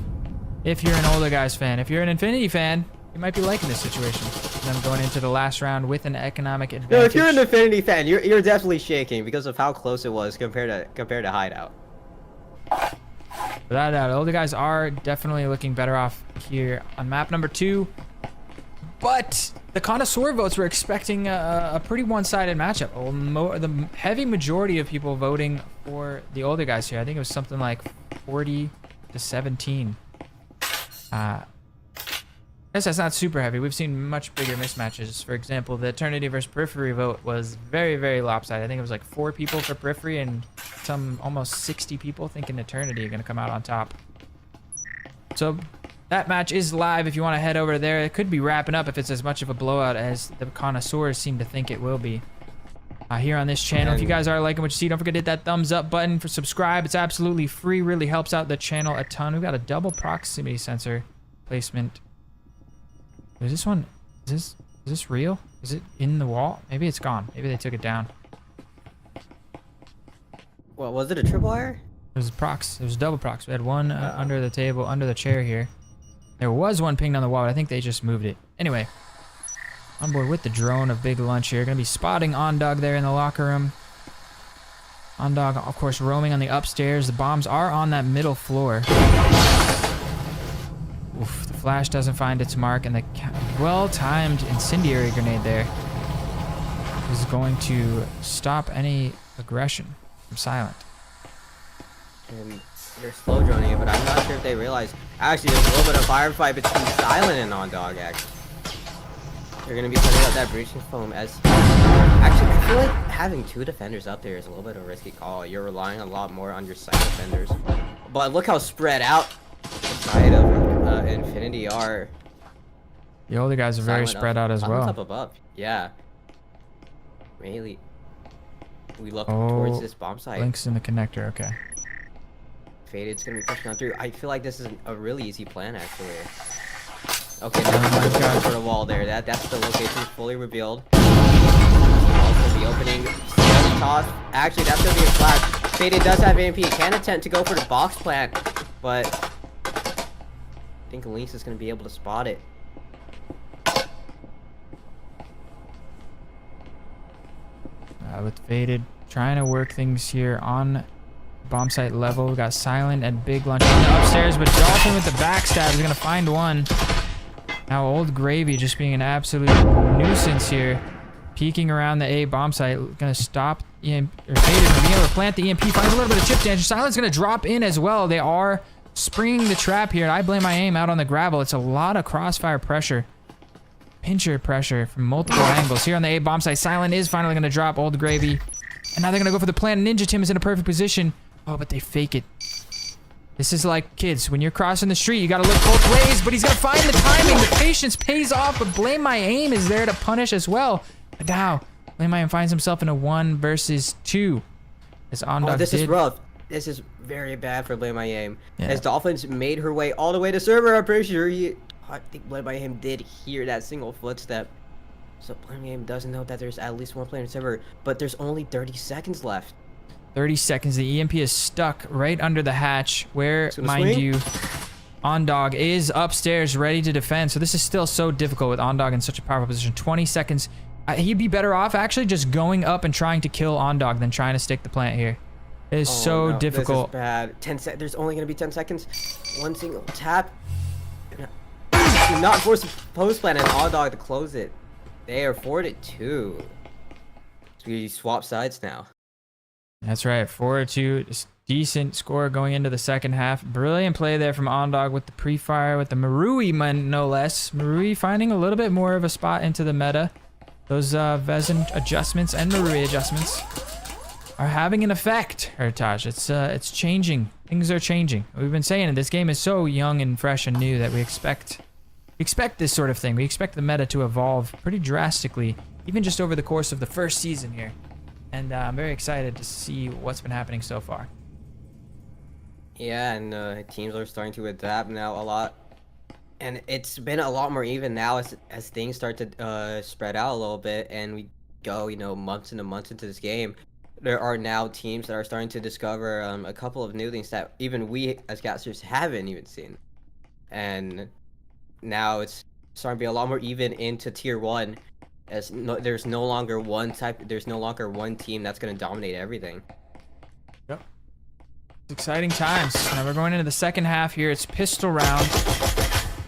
if you're an older guys fan. If you're an Infinity fan, you might be liking this situation. Them going into the last round with an economic advantage. No, if you're an Infinity fan, you're definitely shaking because of how close it was compared to Hideout. Without a doubt, older guys are definitely looking better off here on map number 2. But the connoisseur votes were expecting a pretty one-sided matchup. The heavy majority of people voting for the older guys here. I think it was something like 40-17. I guess that's not super heavy. We've seen much bigger mismatches. For example, the Eternity versus Periphery vote was very, very lopsided. I think it was like 4 people for Periphery and some almost 60 people thinking Eternity are going to come out on top. So that match is live if you want to head over there. It could be wrapping up if it's as much of a blowout as the connoisseurs seem to think it will be. here on this channel. If you guys are liking what you see, don't forget to hit that thumbs up button for subscribe. It's absolutely free, really helps out the channel a ton. We've got a double proximity sensor placement. Is this one, is this real? Is it in the wall? Maybe it's gone. Maybe they took it down. Well, was it a tripwire? It was prox. It was double prox. We had one under the table, under the chair here. There was one pinged on the wall, but I think they just moved it. Anyway, on board with the drone of Big Lunch here. Gonna be spotting OnDog there in the locker room. OnDog, of course, roaming on the upstairs. The bombs are on that middle floor. Oof, the flash doesn't find its mark, and the well-timed incendiary grenade there is going to stop any aggression from Silent. And they're slow droning it, but I'm not sure if they realize. Actually, there's a little bit of firefight between Silent and OnDog, actually. They're going to be putting out that breaching foam as... Actually, I feel like having 2 defenders up there is a little bit of a risky call. You're relying a lot more on your side defenders. But look how spread out the side of Infinity are. The older guys are very spread out as well. Up above. Yeah. Really. We look towards this bomb site. Links in the connector, okay. Faded's gonna be pushing on through. I feel like this is a really easy plan, actually. Okay, never mind. For the wall there. That's the location fully revealed. Also, the opening. Toss. Actually, that's gonna be a flash. Faded does have AMP. Can attempt to go for the box plant, but I think Lynx is gonna be able to spot it. With Faded trying to work things here on bomb site level. We got Silent and Big Lunch on the upstairs, but Dolphin with the backstab is gonna find one. Now Old Gravy just being an absolute nuisance here, peeking around the A bomb site, gonna stop Faded from being able to plant the EMP. Finds a little bit of chip damage. Silent's gonna drop in as well. They are springing the trap here, and I blame my aim out on the gravel. It's a lot of crossfire pressure. Pincher pressure from multiple angles. Here on the A bomb site, Silent is finally going to drop Old Gravy. And now they're going to go for the plan. Ninja Tim is in a perfect position. Oh, but they fake it. This is like kids. When you're crossing the street, you got to look both ways, but he's going to find the timing. The patience pays off, but Blame My Aim is there to punish as well. But now, Blame My Aim finds himself in a 1 versus 2. As OnDog this is rough. This is very bad for Blame My Aim. Yeah. As Dolphins made her way all the way to server, I'm pretty sure I think Blame My Aim did hear that single footstep. So Blame My Aim doesn't know that there's at least one player in server, but there's only 30 seconds left. 30 seconds. The EMP is stuck right under the hatch where, mind you, OnDog is upstairs ready to defend. So this is still so difficult with OnDog in such a powerful position. 20 seconds. He'd be better off actually just going up and trying to kill OnDog than trying to stick the plant here. It is so difficult. This is bad. There's only going to be 10 seconds. One single tap. Do not force a post plan and OnDog to close it. They are forwarded too. So we swap sides now. That's right, 4-2. Decent score going into the second half. Brilliant play there from OnDog with the pre-fire, with the Marui no less. Marui finding a little bit more of a spot into the meta. Those Vezin adjustments and Marui adjustments are having an effect, Heritage. It's changing. Things are changing. We've been saying it, this game is so young and fresh and new that we expect this sort of thing. We expect the meta to evolve pretty drastically, even just over the course of the first season here. And I'm very excited to see what's been happening so far. Yeah, and teams are starting to adapt now a lot. And it's been a lot more even now as things start to spread out a little bit and we go, months and months into this game. There are now teams that are starting to discover a couple of new things that even we as casters haven't even seen. And now it's starting to be a lot more even into tier 1 as there's no longer one team that's going to dominate everything. Yep. It's exciting times. Now we're going into the second half here. It's pistol round.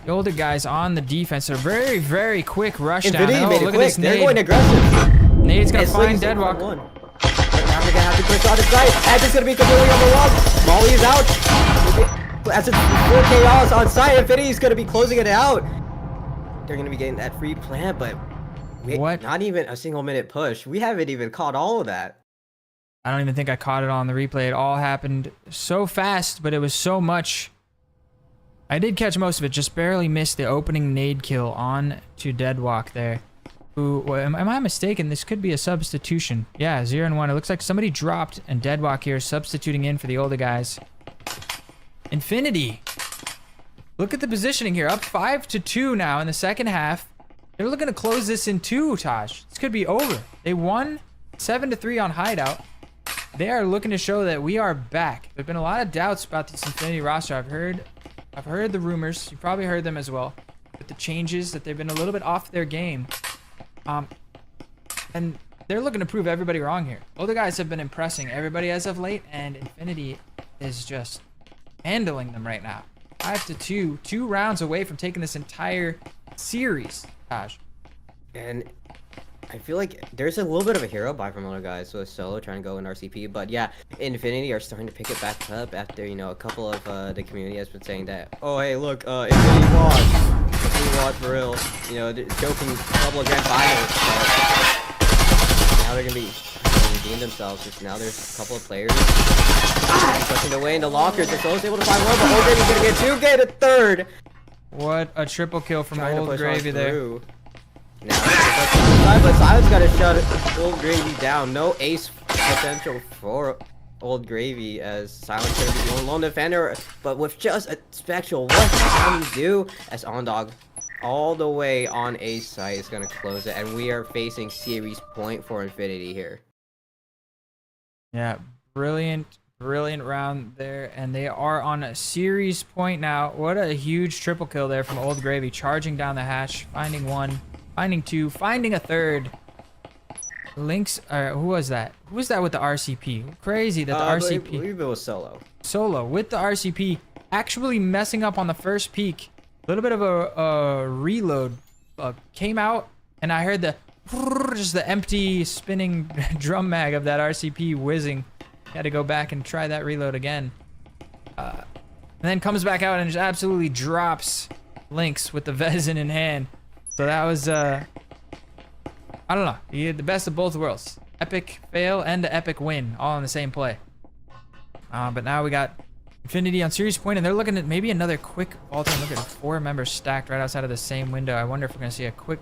The older guys on the defense are very, very quick rush down. Oh, look at this nade. They're going aggressive. Nade's going to find Deadwalk. Now they're going to have to push on the site. Edge is going to be completely on the wall. Molly is out. As it's full chaos on site, Infinity's going to be closing it out. They're going to be getting that free plant, but not even a single minute push. We haven't even caught all of that. I don't even think I caught it on the replay. It all happened so fast, but it was so much. I did catch most of it, just barely missed the opening nade kill on to Deadwalk there. Ooh, well, am I mistaken? This could be a substitution. Yeah, 0 and 1. It looks like somebody dropped and Deadwalk here substituting in for the older guys. Infinity. Look at the positioning here. Up 5-2 now in the second half. They're looking to close this in 2, Taj. This could be over. They won 7-3 on Hideout. They are looking to show that we are back. There've been a lot of doubts about this Infinity roster. I've heard the rumors. You probably heard them as well. With the changes that they've been a little bit off their game. And they're looking to prove everybody wrong here. Older guys have been impressing everybody as of late, and Infinity is just handling them right now. 5-2, 2 rounds away from taking this entire series, Taj. And I feel like there's a little bit of a hero buy from other guys with Solo trying to go in RCP, but yeah, Infinity are starting to pick it back up after, you know, a couple of the community has been saying that, oh hey look, Infinity watch for real, you know, joking a couple of grand finals, but now they're gonna be redeem themselves. Just now there's a couple of players pushing away into lockers. They're Solo's able to find one, but Old Gravy's gonna get 2, get a third. What a triple kill from Old Gravy there. Now, but Silence got to shut Old Gravy down. No ace potential for Old Gravy as Silence going to be the only lone defender, but with just a spectral, what can he do? As Ondog all the way on ace side is going to close it, and we are facing series point for Infinity here. Yeah, brilliant round there, and they are on a series point now. What a huge triple kill there from Old Gravy, charging down the hatch, finding one. Finding 2, finding a third. Lynx, who was that? Who was that with the RCP? Crazy that the RCP. I believe it was Solo. Solo with the RCP, actually messing up on the first peak. A little bit of a reload. Came out, and I heard just the empty spinning drum mag of that RCP whizzing. Had to go back and try that reload again. And then comes back out and just absolutely drops Lynx with the Vezin in hand. So that was, I don't know. He had the best of both worlds. Epic fail and the epic win, all in the same play. But now we got Infinity on series point, and they're looking at maybe another quick vaulting. Look at 4 members stacked right outside of the same window. I wonder if we're going to see a quick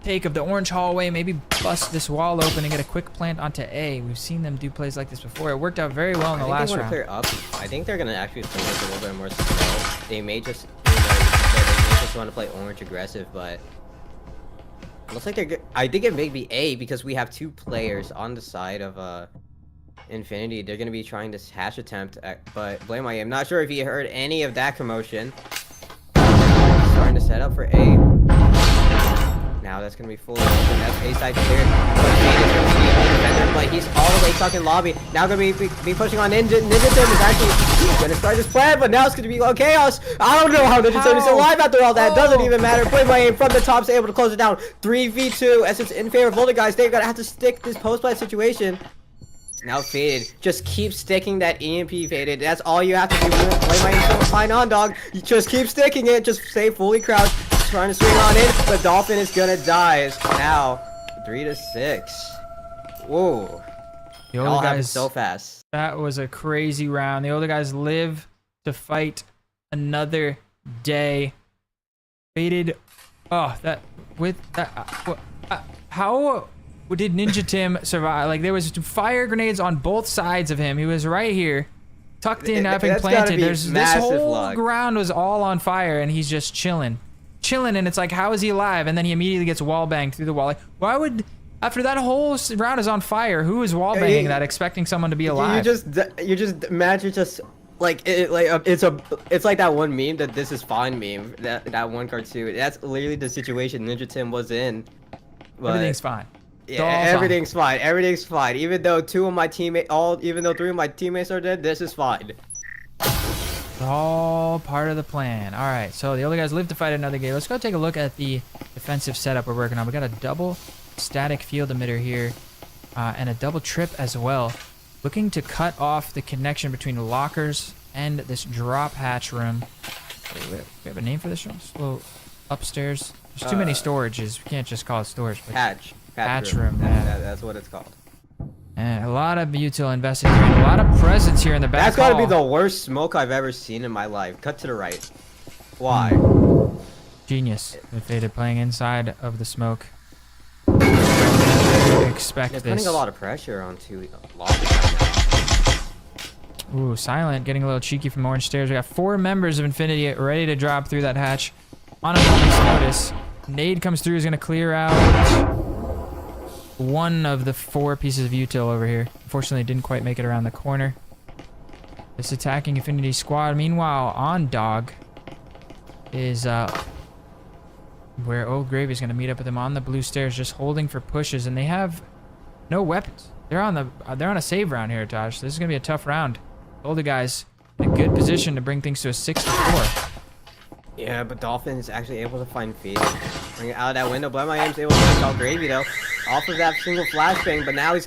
take of the orange hallway, maybe bust this wall open and get a quick plant onto A. We've seen them do plays like this before. It worked out very well in the last round. Clear up. I think they're going to actually play like a little bit more slow. They may just, you know, they just want to play orange aggressive, but looks like they're good. I think it may be A because we have 2 players on the side of Infinity. They're going to be trying this hash attempt, but blame my aim. Not sure if you heard any of that commotion. Starting to set up for A. Now that's going to be fully open. That's A side cleared. But he's all the way stuck in lobby. Now going to be pushing on Ninja. Ninja Tim is actually going to start his plan, but now it's going to be chaos. I don't know how Ninja Tim is alive after all that. Doesn't even matter. Play my aim from the top, able to close it down. 3v2 as it's in favor of older guys. They're going to have to stick this post-play situation. Now Faded. Just keep sticking that EMP, Faded. That's all you have to do. Play my aim, fine on, dog. You just keep sticking it. Just stay fully crouched. Trying to swing on in, but Dolphin is gonna die. It's now 3-6. Whoa. The older guys so fast. That was a crazy round. The older guys live to fight another day. Faded. Oh, that with that. How did Ninja Tim survive? Like, there was fire grenades on both sides of him. He was right here, tucked in, having planted. This whole ground was all on fire, and he's just chilling, and it's like, how is he alive? And then he immediately gets wall banged through the wall. Like, why would, after that whole round is on fire, who is wall banging that, expecting someone to be alive? You just imagine just like it's like that one meme, that this is fine meme, that one cartoon. That's literally the situation Ninja Tim was in. But everything's fine. Yeah, everything's fine. Everything's fine. Even though 3 of my teammates are dead, this is fine. It's all part of the plan. All right, so the other guys live to fight another game. Let's go take a look at the defensive setup we're working on. We got a double static field emitter here, and a double trip as well. Looking to cut off the connection between lockers and this drop hatch room. We have a name for this room? It's a little upstairs. There's too many storages. We can't just call it storage. But hatch room. That's what it's called. And a lot of util invested here, and a lot of presence here in the back. That's gotta be the worst smoke I've ever seen in my life. Cut to the right. Why? Genius. Faded playing inside of the smoke. expect They're this. putting a lot of pressure onto Locker right now. Ooh, Silent getting a little cheeky from Orange Stairs. We got 4 members of Infinity ready to drop through that hatch on a moment's notice. Nade comes through, is going to clear out one of the 4 pieces of util over here. Unfortunately, it didn't quite make it around the corner. This attacking Infinity squad. Meanwhile, on Dog is where Old Gravy is going to meet up with him on the blue stairs, just holding for pushes, and they have no weapons. They're on a save round here, Tosh. This is going to be a tough round. Older guys in a good position to bring things to a 6-4. Yeah, but Dolphin is actually able to find feed. Bring it out of that window. Blame My Aim's able to get All Gravy though. Off of that single flashbang, but now he's.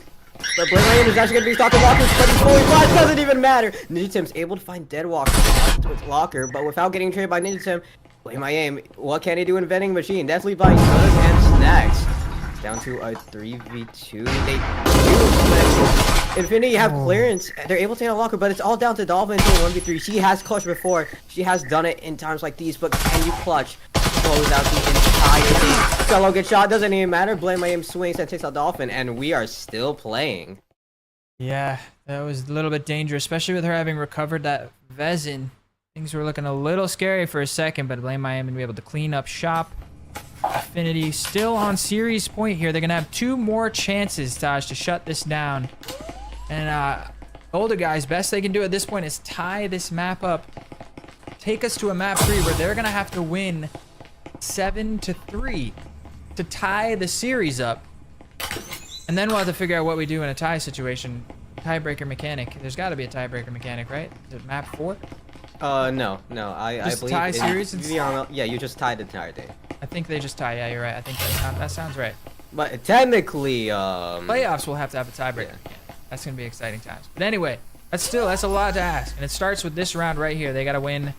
But Blame My Aim is actually going to be stopping Lockers, but he's fully flashed. Doesn't even matter. Ninja Tim's able to find Deadwalker with Locker, but without getting traded by Ninja Tim. Blame My Aim. What can he do in Vending Machine? Definitely buying sodas and snacks. It's down to a 3v2. They do. Infinity have clearance. They're able to take a Locker, but it's all down to Dolphin until 1v3. She has clutched before. She has done it in times like these, but can you clutch? Close out the entire thing. Solo gets shot. Doesn't even matter. Blame My Aim swings and takes out Dolphin, and we are still playing. Yeah, that was a little bit dangerous, especially with her having recovered that Vezin. Things were looking a little scary for a second, but Blame My Aim and be able to clean up shop. Infinity still on series point here. They're going to have 2 more chances, Taj, to shut this down. And older guys, best they can do at this point is tie this map up. Take us to a map 3 where they're going to have to win 7-3 to tie the series up. And then we'll have to figure out what we do in a tie situation. Tiebreaker mechanic. There's got to be a tiebreaker mechanic, right? Is it map 4? No. I Just believe tie in series? VRML, yeah, you just tied the entire day. I think they just tie. Yeah, you're right. I think that sounds right. But technically, Playoffs will have to have a tiebreaker. Yeah. That's gonna be exciting times. But anyway, that's a lot to ask, and it starts with this round right here. They gotta win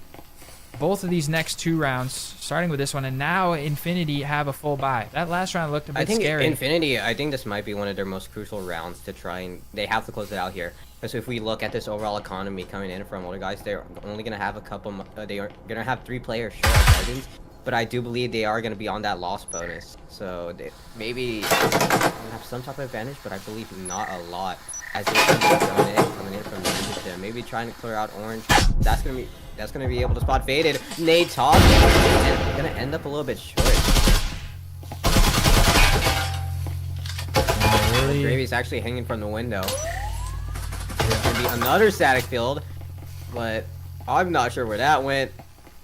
both of these next 2 rounds, starting with this one, and now Infinity have a full buy. That last round looked a bit scary. Infinity, I think this might be one of their most crucial rounds to try and they have to close it out here. Because if we look at this overall economy coming in from older guys, they're only gonna have a couple. They are gonna have 3 players short of Guardians, but I do believe they are gonna be on that loss bonus. So they maybe have some type of advantage, but I believe not a lot. As they're coming in from the Ninja, maybe trying to clear out Orange. That's gonna be able to spot Faded. Nade toss, and gonna end up a little bit short. Really? Gravy's actually hanging from the window. There's gonna be another static field, but I'm not sure where that went.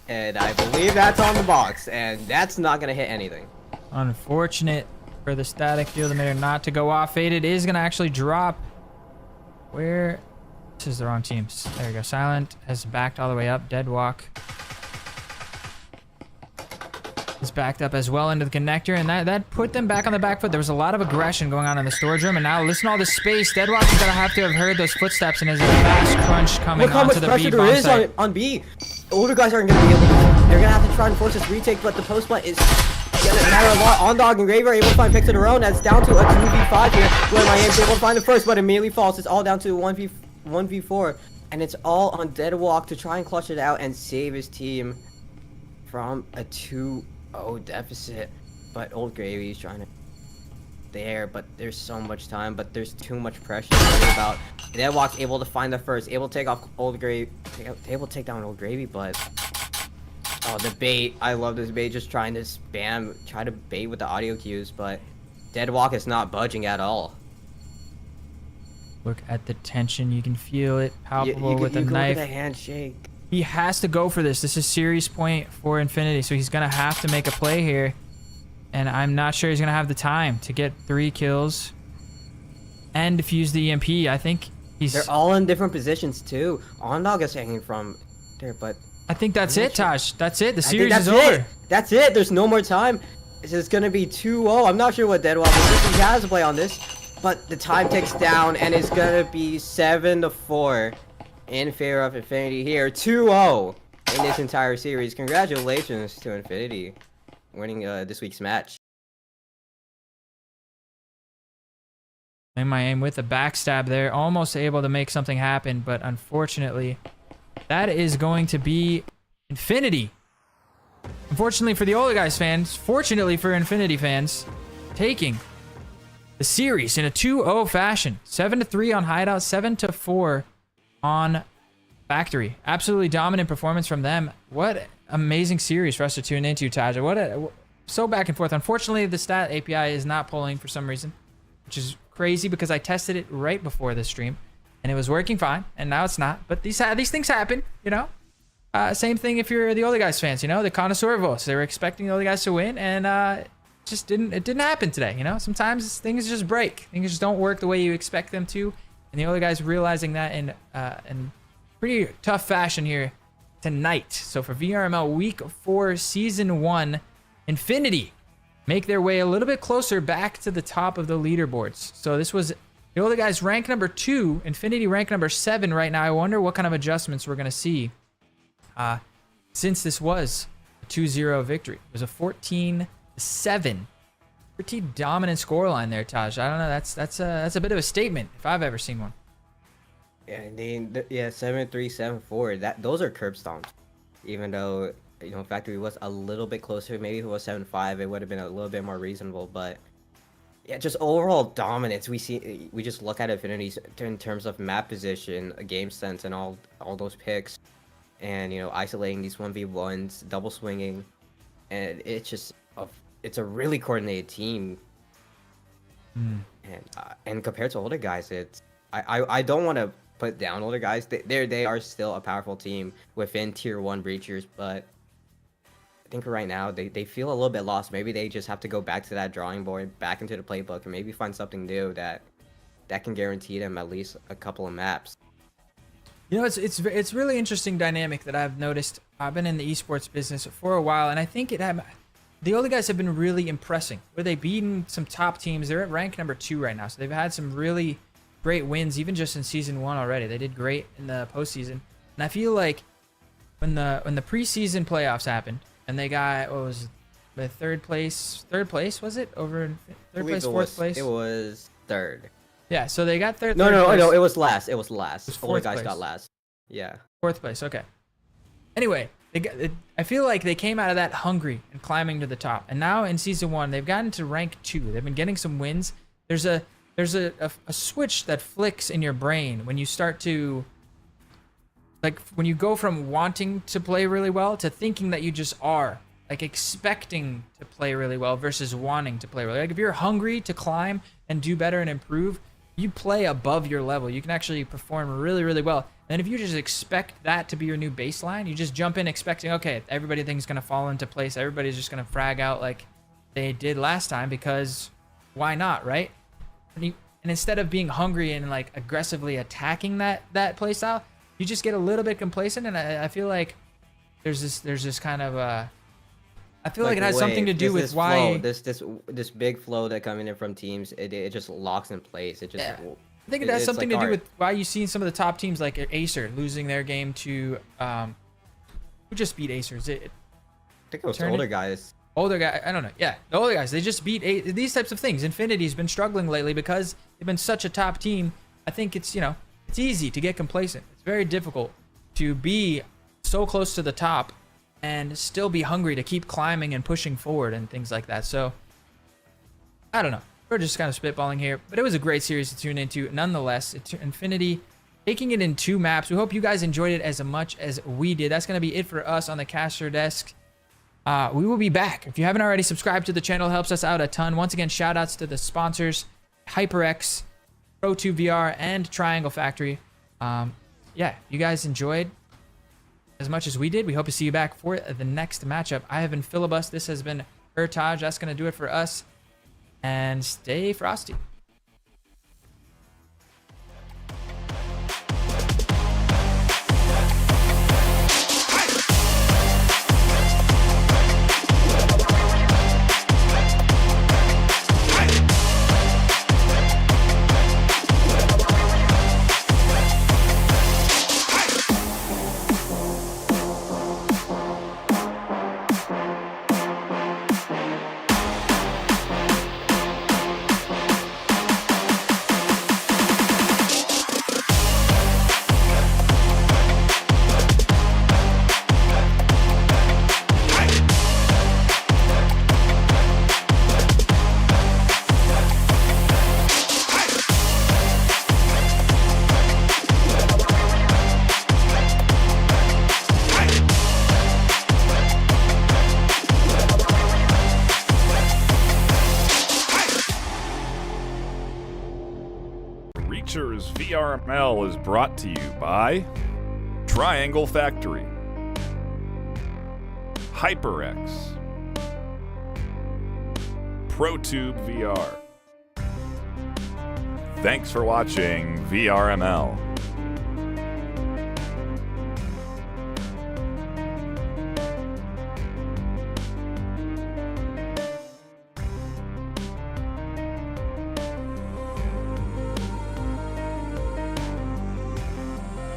And I believe that's on the box, and that's not gonna hit anything. Unfortunate for the static field emitter not to go off. Faded is gonna actually drop. Where? This is the wrong teams. There we go. Silent has backed all the way up. Deadwalk is backed up as well into the connector, and that put them back on the back foot. There was a lot of aggression going on in the storage room, and now listen to all this space. Deadwalk is gonna have to have heard those footsteps, and there's a fast crunch coming onto the B bomb site. On B. The older guys aren't gonna be able to. They're gonna have to try and force this retake, but the post plant is gonna matter a lot. On Dog and Grave are able to find picks of their own. That's down to a 2v5 here. Where My Aim's able to find the first, but immediately falls. It's all down to 1v4, and it's all on Deadwalk to try and clutch it out and save his team from a 2-0 deficit. But Old Gravy's trying to there, but there's so much time, but there's too much pressure to worry about. Deadwalk's able to find the first, able to take off Old Gravy, able to take down Old Gravy, but oh, the bait. I love this bait, just trying to try to bait with the audio cues, but Deadwalk is not budging at all. Look at the tension. You can feel it palpable with the you knife. Look at the handshake. He has to go for this. This is series point for Infinity, so he's gonna have to make a play here. And I'm not sure he's gonna have the time to get 3 kills and defuse the EMP. I think they're all in different positions too. Ondog is hanging from there, but I think that's it, Tosh. That's it. The I think series is over. That's it. There's no more time. It's gonna be 2-0. I'm not sure what Deadwalk is. He has to play on this, but the time ticks down, and it's gonna be 7-4 in favor of Infinity here. 2-0 in this entire series. Congratulations to Infinity winning this week's match. My aim with a backstab there, almost able to make something happen, but unfortunately, that is going to be Infinity. Unfortunately for the older guys fans, fortunately for Infinity fans, taking the the series in a 2-0 fashion. 7-3 on Hideout, 7-4 on Factory. Absolutely dominant performance from them. What amazing series for us to tune into, Taja. So back and forth. Unfortunately, the stat API is not pulling for some reason, which is crazy because I tested it right before this stream and it was working fine, and now it's not. But these things happen, you know. Same thing if you're the Older Guys fans, you know, the connoisseur votes. They were expecting the Older Guys to win, and it didn't happen today, you know. Sometimes things just break. Things just don't work the way you expect them to, and the Older Guys realizing that in pretty tough fashion here tonight. So for VRML Week 4 Season 1, Infinity make their way a little bit closer back to the top of the leaderboards. So this was the Older Guys rank number 2, Infinity rank number 7 right now. I wonder what kind of adjustments we're going to see since this was a 2-0 victory. It was a 14-7. Pretty dominant scoreline there, Taj. I don't know. That's a bit of a statement if I've ever seen one. Yeah, 7-3, 7-4. Those are curb stomps. Even though, you know, Factory was a little bit closer. Maybe if it was 7-5, it would have been a little bit more reasonable. But yeah, just overall dominance. We just look at Infinity's in terms of map position, game sense, and all those picks, and you know, isolating these 1v1s, double swinging, and it's just it's a really coordinated team. And compared to Older Guys, I don't want to put down Older Guys. They are still a powerful team within tier 1 breachers, but I think right now they feel a little bit lost. Maybe they just have to go back to that drawing board, back into the playbook, and maybe find something new that can guarantee them at least a couple of maps. You know, it's really interesting dynamic that I've noticed. I've been in the esports business for a while, and I think the Older Guys have been really impressing. Where they've beaten some top teams. They're at rank number 2 right now, so they've had some really great wins, even just in Season 1 already. They did great in the postseason, and I feel like when the preseason playoffs happened, and they got, what was the third place was it? Over in third place, fourth place? It was third. Yeah, so they got third. No, it was last. It was Older Guys got last. Yeah. Fourth place, okay. Anyway, I feel like they came out of that hungry and climbing to the top. And now in Season 1, they've gotten to rank 2. They've been getting some wins. There's a switch that flicks in your brain when you start to, like, when you go from wanting to play really well to thinking that you just are, like, expecting to play really well versus wanting to play really well. Like, if you're hungry to climb and do better and improve, you play above your level. You can actually perform really, really well. And if you just expect that to be your new baseline, you just jump in expecting, okay, everything's going to fall into place. Everybody's just going to frag out like they did last time, because why not, right? And instead of being hungry and like aggressively attacking that playstyle, you just get a little bit complacent. And I feel like there's this kind of I feel like it has something to do with why this big flow that coming in from teams, it just locks in place. It just I think it has something to do with why you see some of the top teams like Acer losing their game to who just beat Acer? I think it was Older Guys. Older guy, I don't know. Yeah, the Older Guys. They just beat these types of things. Infinity's been struggling lately because they've been such a top team. I think it's easy to get complacent. It's very difficult to be so close to the top and still be hungry to keep climbing and pushing forward and things like that. So I don't know. We're just kind of spitballing here, but it was a great series to tune into. Nonetheless, Infinity taking it in 2 maps. We hope you guys enjoyed it as much as we did. That's going to be it for us on the caster desk. We will be back. If you haven't already subscribed to the channel, it helps us out a ton. Once again, shout outs to the sponsors, HyperX, Pro2VR, and Triangle Factory. Yeah, you guys enjoyed as much as we did. We hope to see you back for the next matchup. I have been Philibus. This has been Taj. That's going to do it for us. And stay frosty. Adventures VRML is brought to you by Triangle Factory, HyperX, ProTube VR. Thanks for watching VRML.